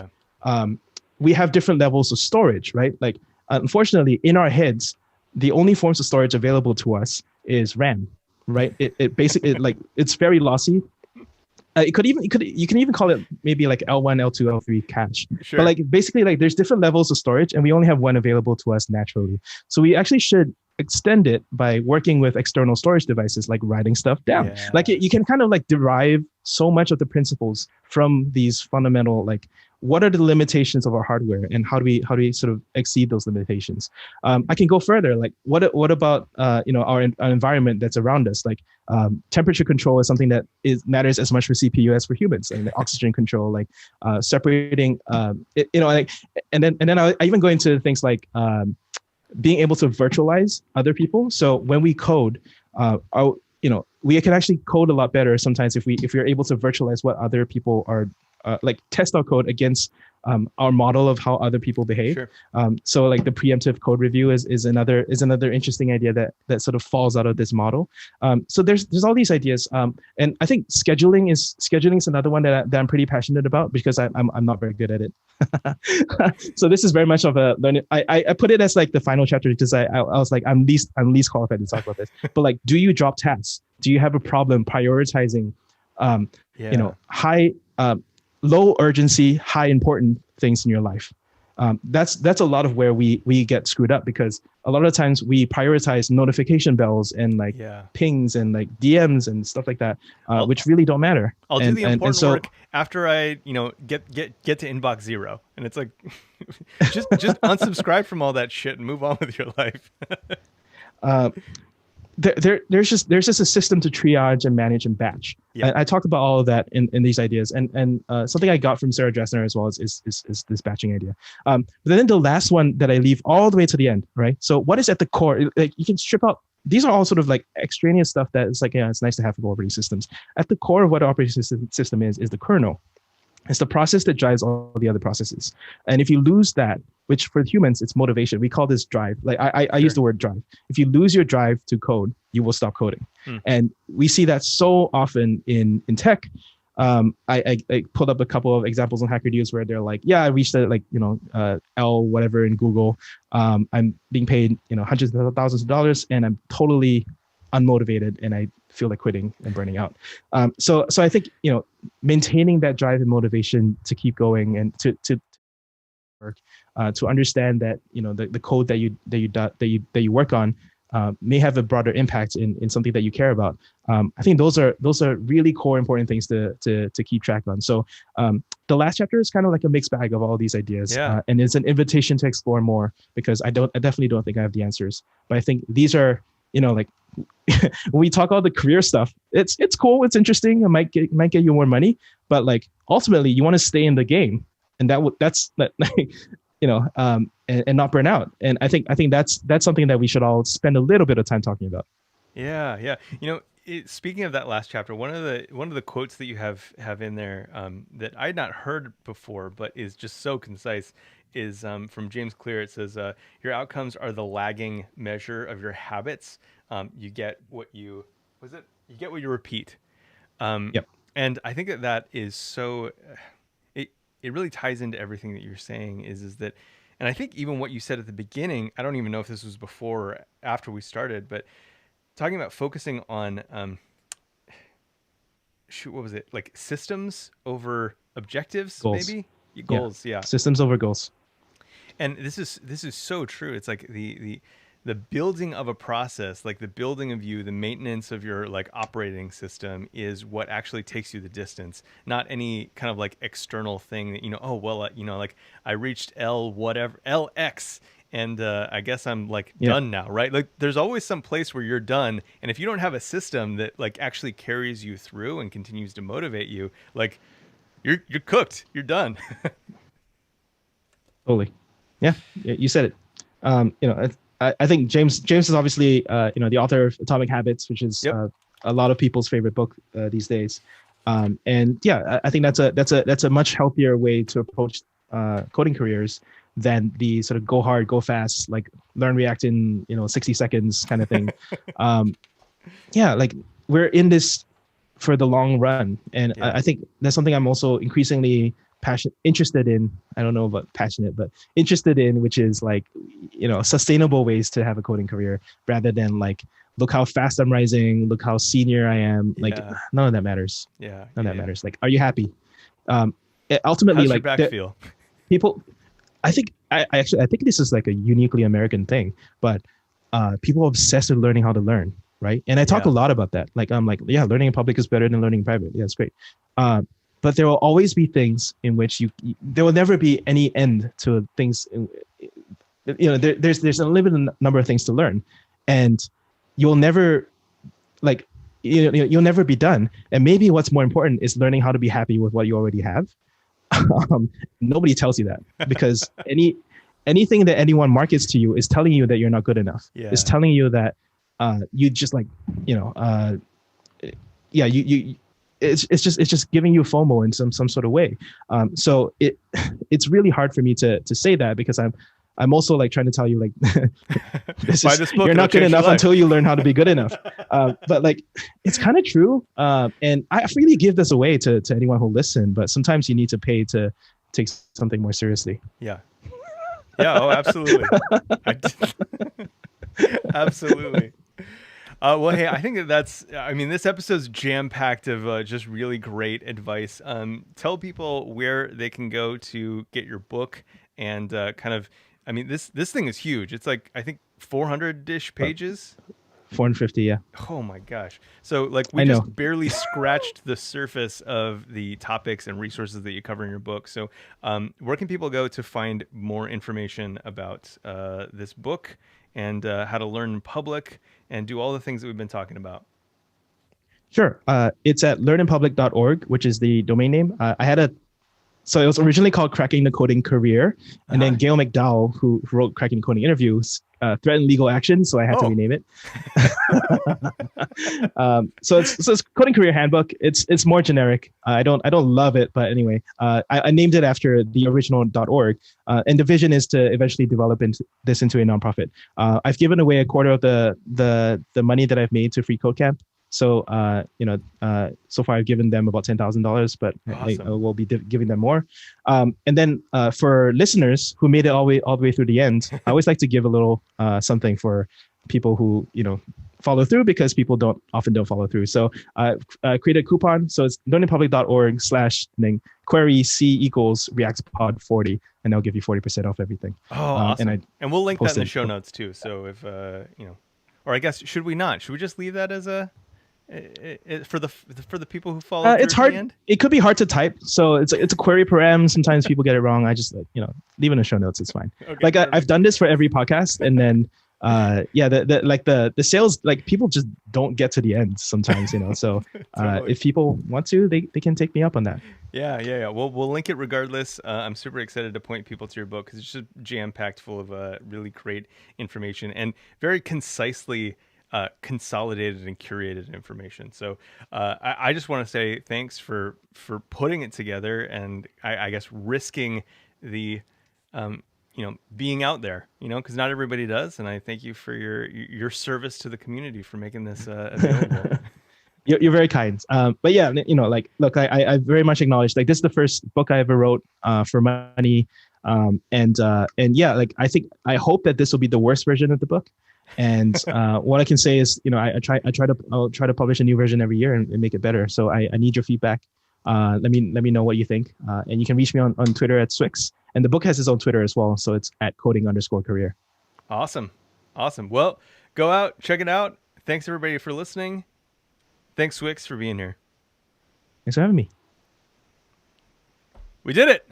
we have different levels of storage, right? Like unfortunately, in our heads, the only forms of storage available to us is RAM, right? It basically it's very lossy. You can even call it maybe like L1, L2, L3 cache. Sure. But like basically like there's different levels of storage and we only have one available to us naturally. So we actually should extend it by working with external storage devices, like writing stuff down. Yeah. Like you can kind of like derive so much of the principles from these fundamental, like what are the limitations of our hardware and how do we sort of exceed those limitations? I can go further. Like what about our environment that's around us? Like temperature control is something that matters as much for CPU as for humans. And the oxygen control, like separating, and then I even go into things like being able to virtualize other people. So when we code, we can actually code a lot better sometimes if we're able to virtualize what other people are. Like test our code against our model of how other people behave. Sure. So like the preemptive code review is another interesting idea that sort of falls out of this model. So there's all these ideas, and I think scheduling is another one that I'm pretty passionate about because I'm not very good at it. So this is very much of a learning. I put it as like the final chapter because I was like I'm least qualified to talk about this. But like, do you drop tasks? Do you have a problem prioritizing? High. Low urgency, high important things in your life. That's a lot of where we get screwed up because a lot of times we prioritize notification bells and like pings and like DMs and stuff like that, which really don't matter. I'll do the important work after I get to inbox 0, and it's like just unsubscribe from all that shit and move on with your life. There's just a system to triage and manage and batch. Yeah. I talked about all of that in these ideas, and something I got from Sarah Dressner as well is this batching idea. But then the last one that I leave all the way to the end, right? So what is at the core? Like you can strip out. These are all sort of like extraneous stuff that is like it's nice to have for operating systems. At the core of what an operating system is the kernel. It's the process that drives all the other processes. And if you lose that, which for humans, it's motivation. We call this drive. Like I use the word drive. If you lose your drive to code, you will stop coding. And we see that so often in tech. I pulled up a couple of examples on Hacker News where they're like, I reached L whatever in Google. I'm being paid, hundreds of thousands of dollars and I'm totally unmotivated and I feel like quitting and burning out. So I think, maintaining that drive and motivation to keep going and to work, to understand that, the code that you work on may have a broader impact in something that you care about. I think those are really core important things to keep track on. So the last chapter is kind of like a mixed bag of all these ideas, and it's an invitation to explore more because I definitely don't think I have the answers, but I think these are, like when we talk all the career stuff, it's cool, it's interesting, it might get you more money, but like ultimately you want to stay in the game, and that's and not burn out. And I think that's something that we should all spend a little bit of time talking about. Yeah. Speaking of that last chapter, one of the quotes that you have in there that I had not heard before, but is just so concise, is from James Clear. It says, "Your outcomes are the lagging measure of your habits. You get what you repeat." Yep. And I think that that is so it really ties into everything that you're saying is that, and I think even what you said at the beginning, I don't even know if this was before or after we started, but talking about focusing on shoot, what was it, like systems over objectives, Goals. maybe Yeah. goals, yeah. Systems over goals. And this is so true. It's like the building of a process, like the building of you, the maintenance of your like operating system is what actually takes you the distance, not any kind of like external thing that, oh, well, like I reached L whatever, LX, and I guess I'm like done now, right? Like there's always some place where you're done. And if you don't have a system that like actually carries you through and continues to motivate you, like you're cooked, you're done. Totally. Yeah, you said it. I think James is obviously the author of Atomic Habits, which is a lot of people's favorite book these days. And yeah, I think that's a much healthier way to approach coding careers than the sort of go hard, go fast, like learn React in 60 seconds kind of thing. Yeah, like we're in this for the long run, and I think that's something I'm also increasingly interested in. I don't know about passionate, but interested in, which is like, sustainable ways to have a coding career rather than like, look how fast I'm rising, look how senior I am. Like none of that matters. None of that matters. Like, are you happy? Ultimately, how's like your back feel? People, I think I think this is like a uniquely American thing, but people are obsessed with learning how to learn. Right. And I talk a lot about that. Like, I'm like, yeah, learning in public is better than learning in private. Yeah, it's great. But there will always be things in which there will never be any end to things. There's a limited number of things to learn, and you'll never like, you'll never be done. And maybe what's more important is learning how to be happy with what you already have. Nobody tells you that, because anything that anyone markets to you is telling you that you're not good enough. It's telling you that you just like, it's just giving you FOMO in some sort of way. So it's really hard for me to say that, because I'm also like trying to tell you like, you're not good enough until you learn how to be good enough. But like, it's kind of true. And I freely give this away to anyone who listen, but sometimes you need to pay to take something more seriously. Yeah. Yeah. Oh, absolutely. Absolutely. Well, hey, I think this episode's jam-packed of just really great advice. Tell people where they can go to get your book, and this thing is huge. It's like, I think 400-ish pages. 450, yeah. Oh my gosh. So like we just barely scratched the surface of the topics and resources that you cover in your book. So where can people go to find more information about this book and how to learn in public and do all the things that we've been talking about? Sure. It's at learninpublic.org, which is the domain name. So it was originally called Cracking the Coding Career. And then Gail McDowell, who wrote Cracking the Coding Interviews, threatened legal action, so I had to rename it. So it's Coding Career Handbook. It's more generic. I don't love it, but anyway, I named it after the original .org. And the vision is to eventually develop this into a nonprofit. I've given away a quarter of the money that I've made to Free Code Camp. So, so far I've given them about $10,000, but awesome. I will be giving them more. And then for listeners who made it all the way through the end, I always like to give a little something for people who, follow through, because people often don't follow through. So create a coupon. So it's learninpublic.org/query C = ReactPod40, and they'll give you 40% off everything. Oh, awesome. And we'll link that in the show notes too. So if, or I guess, should we not? Should we just leave that as for the people who follow through it's hard. The end? It could be hard to type, so it's a query param. Sometimes people get it wrong. I just leave in the show notes. It's fine. Okay, like I've done this for every podcast, and then the sales, like people just don't get to the end sometimes. So totally. If people want to, they can take me up on that. Yeah. We'll link it regardless. I'm super excited to point people to your book, because it's just jam-packed full of really great information and very concisely consolidated and curated information. So I just want to say thanks for putting it together, and I guess risking the being out there, because not everybody does. And I thank you for your service to the community for making this available. You're very kind. But yeah, like, look, I very much acknowledge, like, this is the first book I ever wrote for money. And yeah, like, I hope that this will be the worst version of the book. And what I can say is, I'll try to publish a new version every year and make it better. So I need your feedback. Let me know what you think. And you can reach me on Twitter at Swyx. And the book has its own Twitter as well. So it's at coding_career. Awesome. Well, go out, check it out. Thanks everybody for listening. Thanks, Swyx, for being here. Thanks for having me. We did it.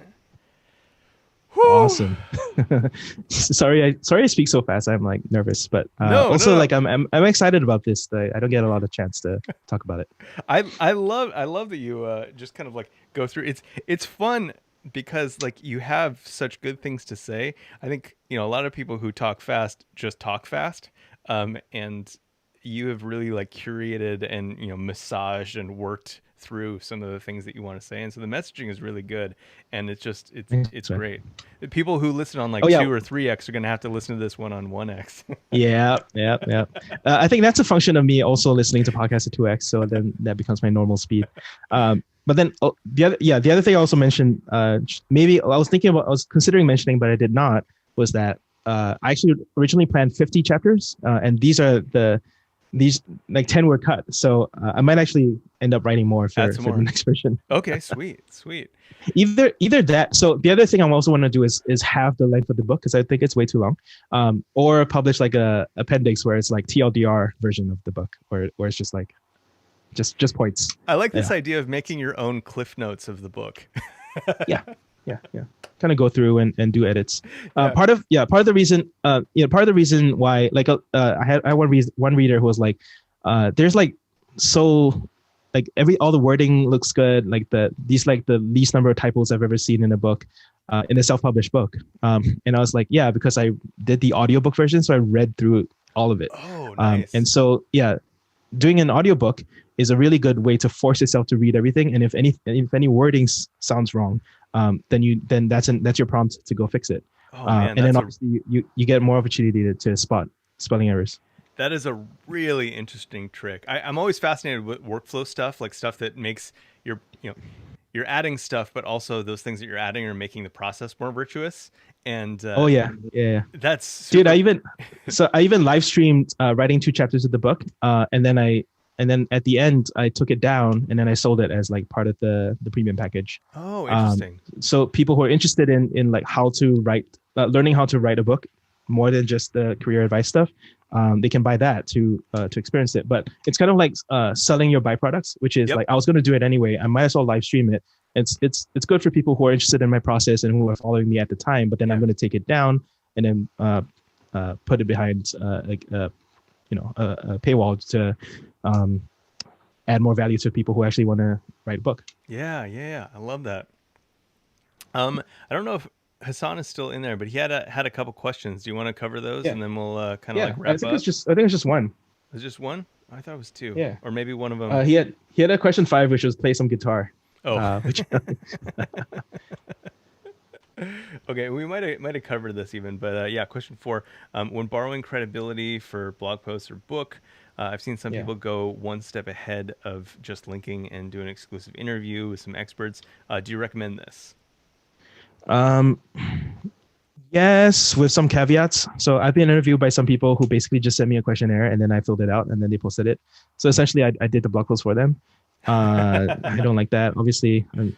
Woo! Awesome. sorry I speak so fast. I'm like nervous, but no. Like I'm excited about this. I don't get a lot of chance to talk about it. I love that you just kind of like go through. It's fun because like you have such good things to say. I think a lot of people who talk fast just talk fast, and you have really like curated and massaged and worked through some of the things that you want to say, and so the messaging is really good, and it's great. The people who listen on like 2 or 3x are going to have to listen to this one on 1x. yeah. I think that's a function of me also listening to podcasts at 2x, so then that becomes my normal speed. But then the other thing I also mentioned, maybe I was considering mentioning, but I did not, was that I actually originally planned 50 chapters, and these like 10 were cut, so I might actually end up writing more for the next version. Okay, sweet. Either that. So the other thing I also want to do is halve the length of the book, because I think it's way too long, or publish like a appendix where it's like TLDR version of the book, where it's just like just points. I like this idea of making your own cliff notes of the book. yeah. Kind of go through and do edits. Part of the reason why, like, I had one reader who was like, there's like, so like all the wording looks good, like the least number of typos I've ever seen in a book, in a self-published book. And I was like, yeah, because I did the audiobook version, so I read through all of it. Oh, nice. And so doing an audiobook is a really good way to force yourself to read everything. And if any wording sounds wrong, then that's your prompt to go fix it. Oh, man, and then obviously you get more opportunity to spot spelling errors. That is a really interesting trick. I'm always fascinated with workflow stuff, like stuff that makes you're adding stuff, but also those things that you're adding are making the process more virtuous. And that's super... dude. I even live streamed writing 2 chapters of the book, and then at the end I took it down and then I sold it as like part of the premium package. Oh, interesting. So people who are interested in like how to write, learning how to write a book, more than just the career advice stuff, they can buy that to experience it. But it's kind of like selling your byproducts, which is like, I was going to do it anyway. I might as well live stream it. It's good for people who are interested in my process and who are following me at the time. But then I'm going to take it down and then put it behind a paywall to add more value to people who actually want to write a book. Yeah. I love that. I don't know if Hassan is still in there, but he had a couple questions. Do you want to cover those, and then we'll kind of like wrap up? I think it's just one. Was it just one? I thought it was 2. Yeah, or maybe one of them. He had a question 5, which was play some guitar. Oh. Okay, we might have covered this even, but question 4. When borrowing credibility for blog posts or book, I've seen some people go one step ahead of just linking and do an exclusive interview with some experts. Do you recommend this? Yes, with some caveats. So I've been interviewed by some people who basically just sent me a questionnaire and then I filled it out and then they posted it. So essentially I did the blog post for them. I don't like that. Obviously, I'm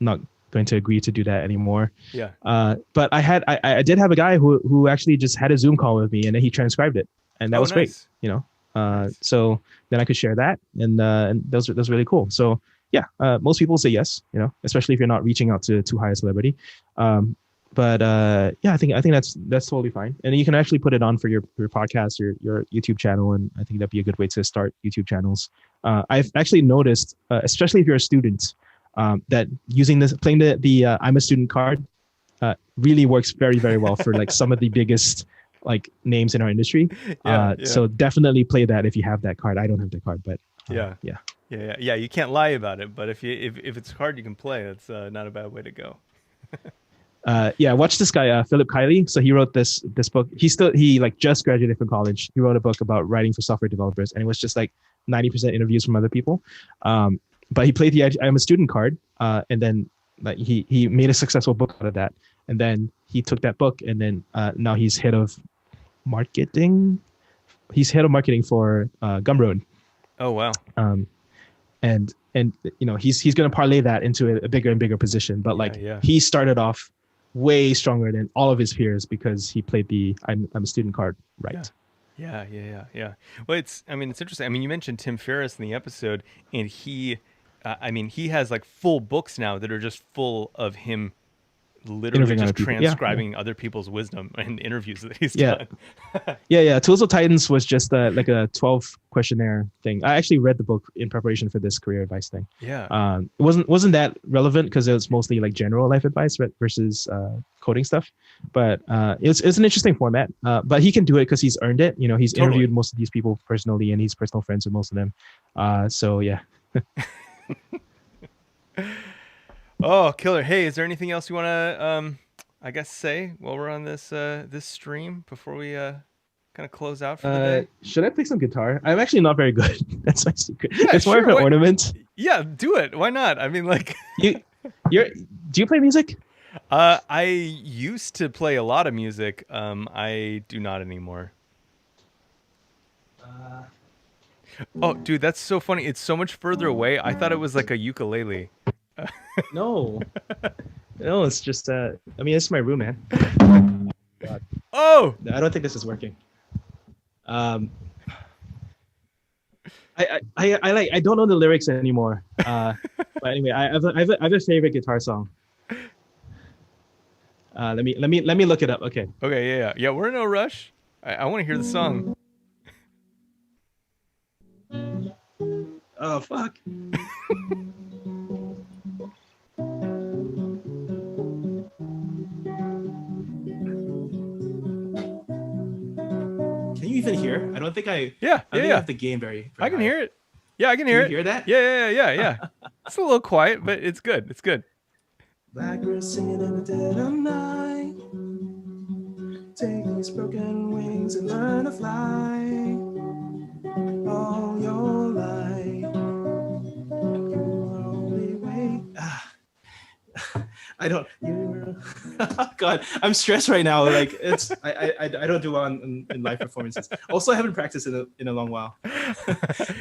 not going to agree to do that anymore. Yeah. But I did have a guy who actually just had a Zoom call with me and then he transcribed it, and that was nice. Great. Nice. So then I could share that, and that was really cool. So yeah, most people say yes, especially if you're not reaching out to too high a celebrity. But I think that's totally fine, and you can actually put it on for your podcast, your YouTube channel, and I think that'd be a good way to start YouTube channels. I've actually noticed, especially if you're a student, that playing the I'm a student card really works very, very well for like some of the biggest like names in our industry. So definitely play that if you have that card. I don't have that card, but yeah. You can't lie about it, but if it's a card you can play, that's not a bad way to go. Watch this guy, Philip Kiley. So he wrote this book. He like just graduated from college. He wrote a book about writing for software developers, and it was just like 90% interviews from other people. But he played the I'm a student card, and then like he made a successful book out of that, and then he took that book, and then now he's head of marketing. He's head of marketing for Gumroad. Oh wow. And he's going to parlay that into a bigger and bigger position. But he started off way stronger than all of his peers because he played the I'm a student card right. Yeah. Well, it's interesting. I mean, you mentioned Tim Ferriss in the episode, and he has like full books now that are just full of him literally just transcribing other people's wisdom and interviews that he's done. Tools of Titans was just like a 12 questionnaire thing. I actually read the book in preparation for this career advice thing. It wasn't that relevant because it was mostly like general life advice versus coding stuff, but it's an interesting format. But he can do it because he's earned it. He's interviewed most of these people personally, and he's personal friends with most of them. So yeah. Oh, killer. Hey, is there anything else you want to, I guess, say while we're on this stream before we kind of close out for the day? Should I play some guitar? I'm actually not very good. That's my secret. It's more of an ornament. Yeah, do it. Why not? I mean, like... do you play music? I used to play a lot of music. I do not anymore. Oh, dude, that's so funny. It's so much further away. I thought it was like a ukulele. No, it's just it's my room, man. God. Oh, I don't think this is working. I don't know the lyrics anymore. But anyway, I have a favorite guitar song. Let me look it up. Okay. Yeah. We're in no rush. I want to hear the song. Oh fuck. Can you even hear? I don't think I. Yeah. I have the gain very I can high. hear it. Yeah, I can hear it. You hear that? Yeah. It's a little quiet, but it's good. It's good. Blackbird singing in the dead of night. Take these broken wings and learn to fly. All your life, you only wait. I don't. God, I'm stressed right now. Like it's, I don't do well in live performances. Also, I haven't practiced in a long while.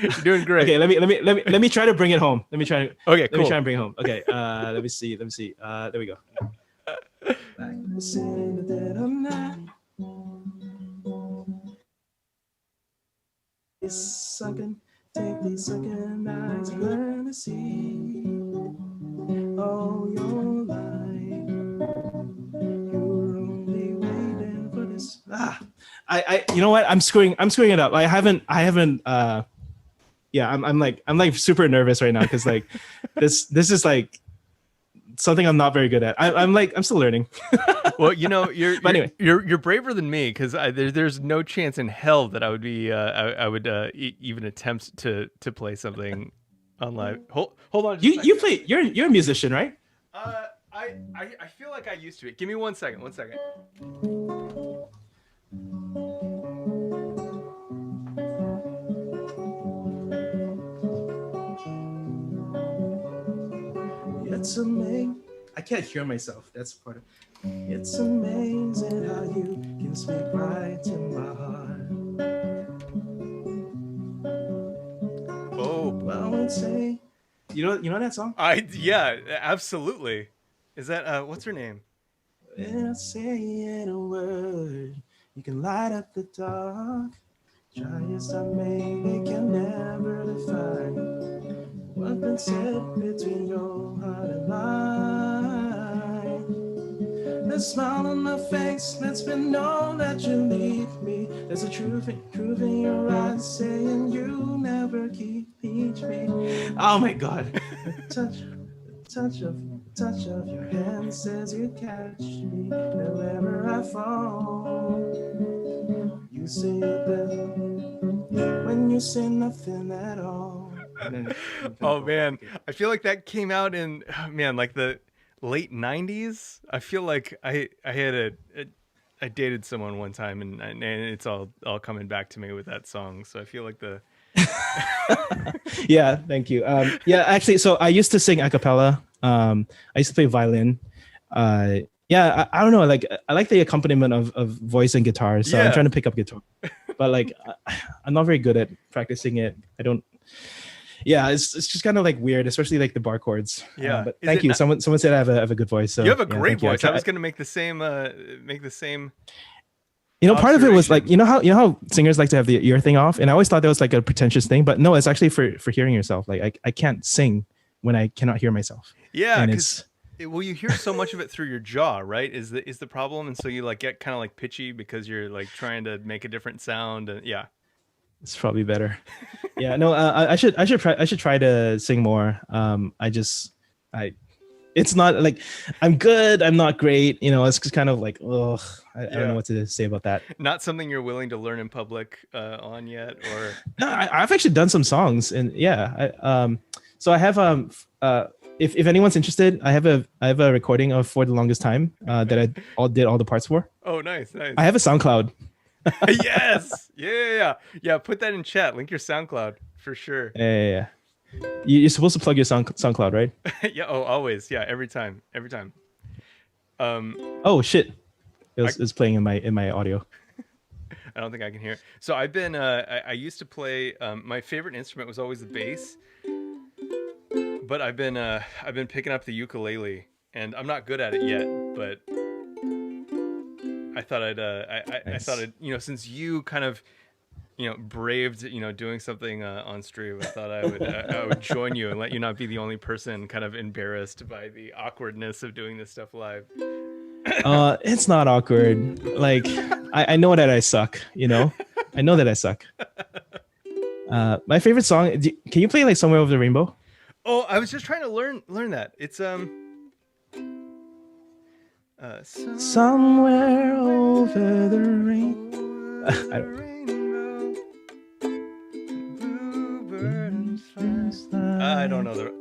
You're doing great. Okay, let me try to bring it home. Let me try and bring it home. Okay, let me see. There we go. In the dead of night. Sunken, take these sunken eyes and learn to see all your life. You're only waiting for this. You know what? I'm screwing it up. I haven't. I'm like super nervous right now because like this is like something I'm not very good at. I'm still learning. Well, you're braver than me because there's no chance in hell that I would be I would even attempt to play something on live. Hold on. You play. You're a musician, right? I feel like I used to it. Give me 1 second. 1 second. It's amazing. I can't hear myself. That's part of. It's amazing how you can speak right to my heart. Oh, well, I won't say. You know that song? Yeah, absolutely. Is that what's her name? Without saying a word, you can light up the dark. Try as I may, they can never define what's been said between your heart and mine. The smile on my face lets me know that you need me. There's a truth in your eyes saying you never keep me. Oh my God! The touch of your hand says you catch me wherever I fall. You say it better when you say nothing at all. Oh man, I feel like that came out in like the late 90s. I feel like I dated someone one time and it's all coming back to me with that song. So I feel like the Yeah, thank you. Yeah, actually, so I used to sing a cappella. I used to play violin. Yeah, I don't know. Like, I like the accompaniment of voice and guitar. So I'm Yeah. trying to pick up guitar, but like, I'm not very good at practicing it. I don't. Yeah, it's just kind of like weird, especially like the bar chords. Yeah. But Is thank it you. not- Someone said I have a good voice. So You have a yeah, great thank you. voice. I was going to make the same Part of it was like, observation. you know how singers like to have the ear thing off, and I always thought that was like a pretentious thing, but no, it's actually for hearing yourself. Like I can't sing when I cannot hear myself. Yeah, And cuz well, you hear so much of it through your jaw, right? Is the problem, and so you like get kind of like pitchy because you're like trying to make a different sound, and yeah. it's probably better. Yeah, no, I should try to sing more. I it's not like I'm good, I'm not great. It's just kind of like, ugh, I don't Yeah. know what to say about that. Not something you're willing to learn in public on yet, or No, I've actually done some songs, and yeah, so I have if anyone's interested, I have a recording of For the Longest Time that I did all the parts for. oh, nice. I have a SoundCloud. Yes, yeah. Put that in chat. Link your SoundCloud for sure. Yeah. You're supposed to plug your SoundCloud, right? Yeah. Oh, always. Yeah. Every time. Oh shit! It's playing in my audio. I don't think I can hear it. So I've been. I used to play. My favorite instrument was always the bass, but I've been picking up the ukulele, and I'm not good at it yet. But I thought I thought I'd since you kind of braved doing something on stream, I thought I would join you and let you not be the only person kind of embarrassed by the awkwardness of doing this stuff live. It's not awkward. Like I know that I suck. I know that I suck. My favorite song. Can you play like Somewhere Over the Rainbow? Oh, I was just trying to learn that. It's Somewhere over the rain. I don't know the.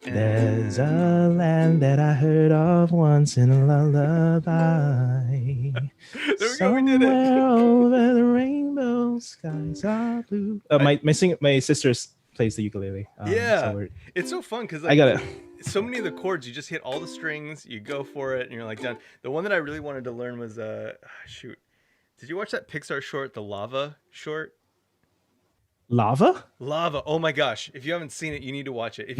There's a land that I heard of once in a lullaby. There we go, we did Somewhere it. over the rainbow, skies are blue. My sister plays the ukulele. Yeah, so it's so fun because I got it. So many of the chords, you just hit all the strings, you go for it, and you're like done. The one that I really wanted to learn was shoot. Did you watch that Pixar short, the Lava short? Lava? Lava. Oh my gosh. If you haven't seen it, you need to watch it. If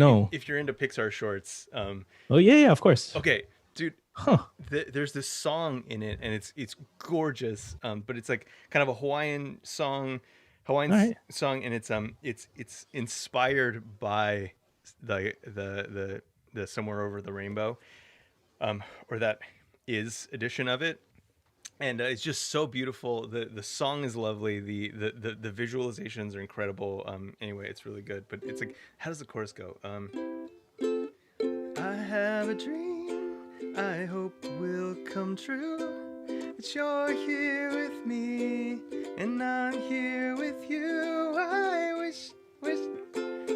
you're into Pixar shorts. Oh yeah, of course. Okay, dude. Huh. There's this song in it, and it's gorgeous. But it's like kind of a Hawaiian song, and it's inspired by the Somewhere Over the Rainbow, or that is edition of it. And it's just so beautiful. The song is lovely. The visualizations are incredible. Anyway, it's really good. But it's like, how does the chorus go? I have a dream I hope will come true. That you're here with me and I'm here with you. I wish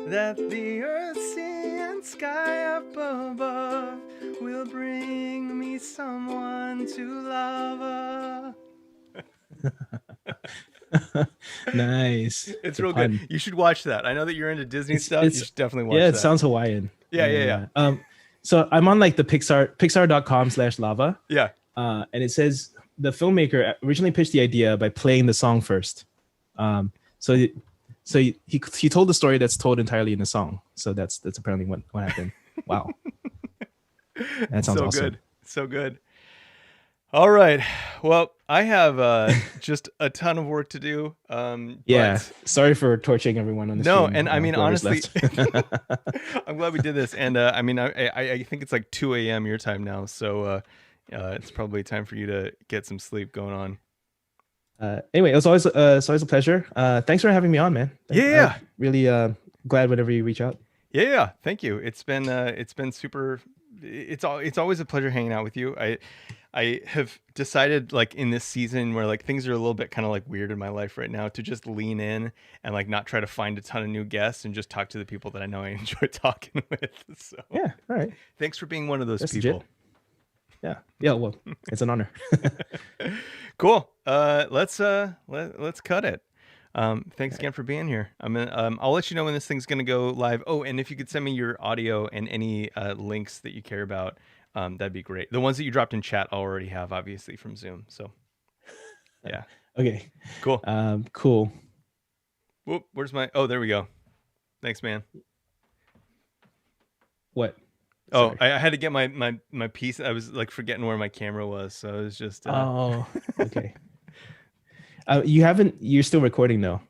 that the earth, sea, and sky up above will bring me someone to love. Nice. It's real good. You should watch that. I know that you're into Disney stuff. You should definitely watch that. Yeah, it sounds Hawaiian. Yeah. So I'm on like the pixar.com/lava. Yeah. And it says the filmmaker originally pitched the idea by playing the song first. So he told the story that's told entirely in the song. So that's apparently what happened. Wow. That sounds so awesome. Good. So good. All right. Well, I have just a ton of work to do. Yeah. Sorry for torturing everyone on the stream. No, and I mean, honestly, I'm glad we did this. And I mean, I think it's like 2 a.m. your time now. So it's probably time for you to get some sleep going on. Anyway, it's always a pleasure. Thanks for having me on, man. Yeah. Really glad whenever you reach out. Yeah. Thank you. It's been super. It's always a pleasure hanging out with you. I have decided, like, in this season where like things are a little bit kind of like weird in my life right now, to just lean in and like not try to find a ton of new guests and just talk to the people that I know I enjoy talking with. So yeah, all right. Thanks for being one of those That's people. Yeah. Well, it's an honor. Cool. Let's cut it. Thanks again for being here. I'll let you know when this thing's gonna go live. Oh, and if you could send me your audio and any links that you care about, that'd be great. The ones that you dropped in chat I already have, obviously from Zoom. So yeah. Okay. Cool. Cool. Whoop, where's my? Oh, there we go. Thanks, man. What? Oh, Sorry. I had to get my piece. I was like forgetting where my camera was, so it was just. Oh, okay. You're still recording though.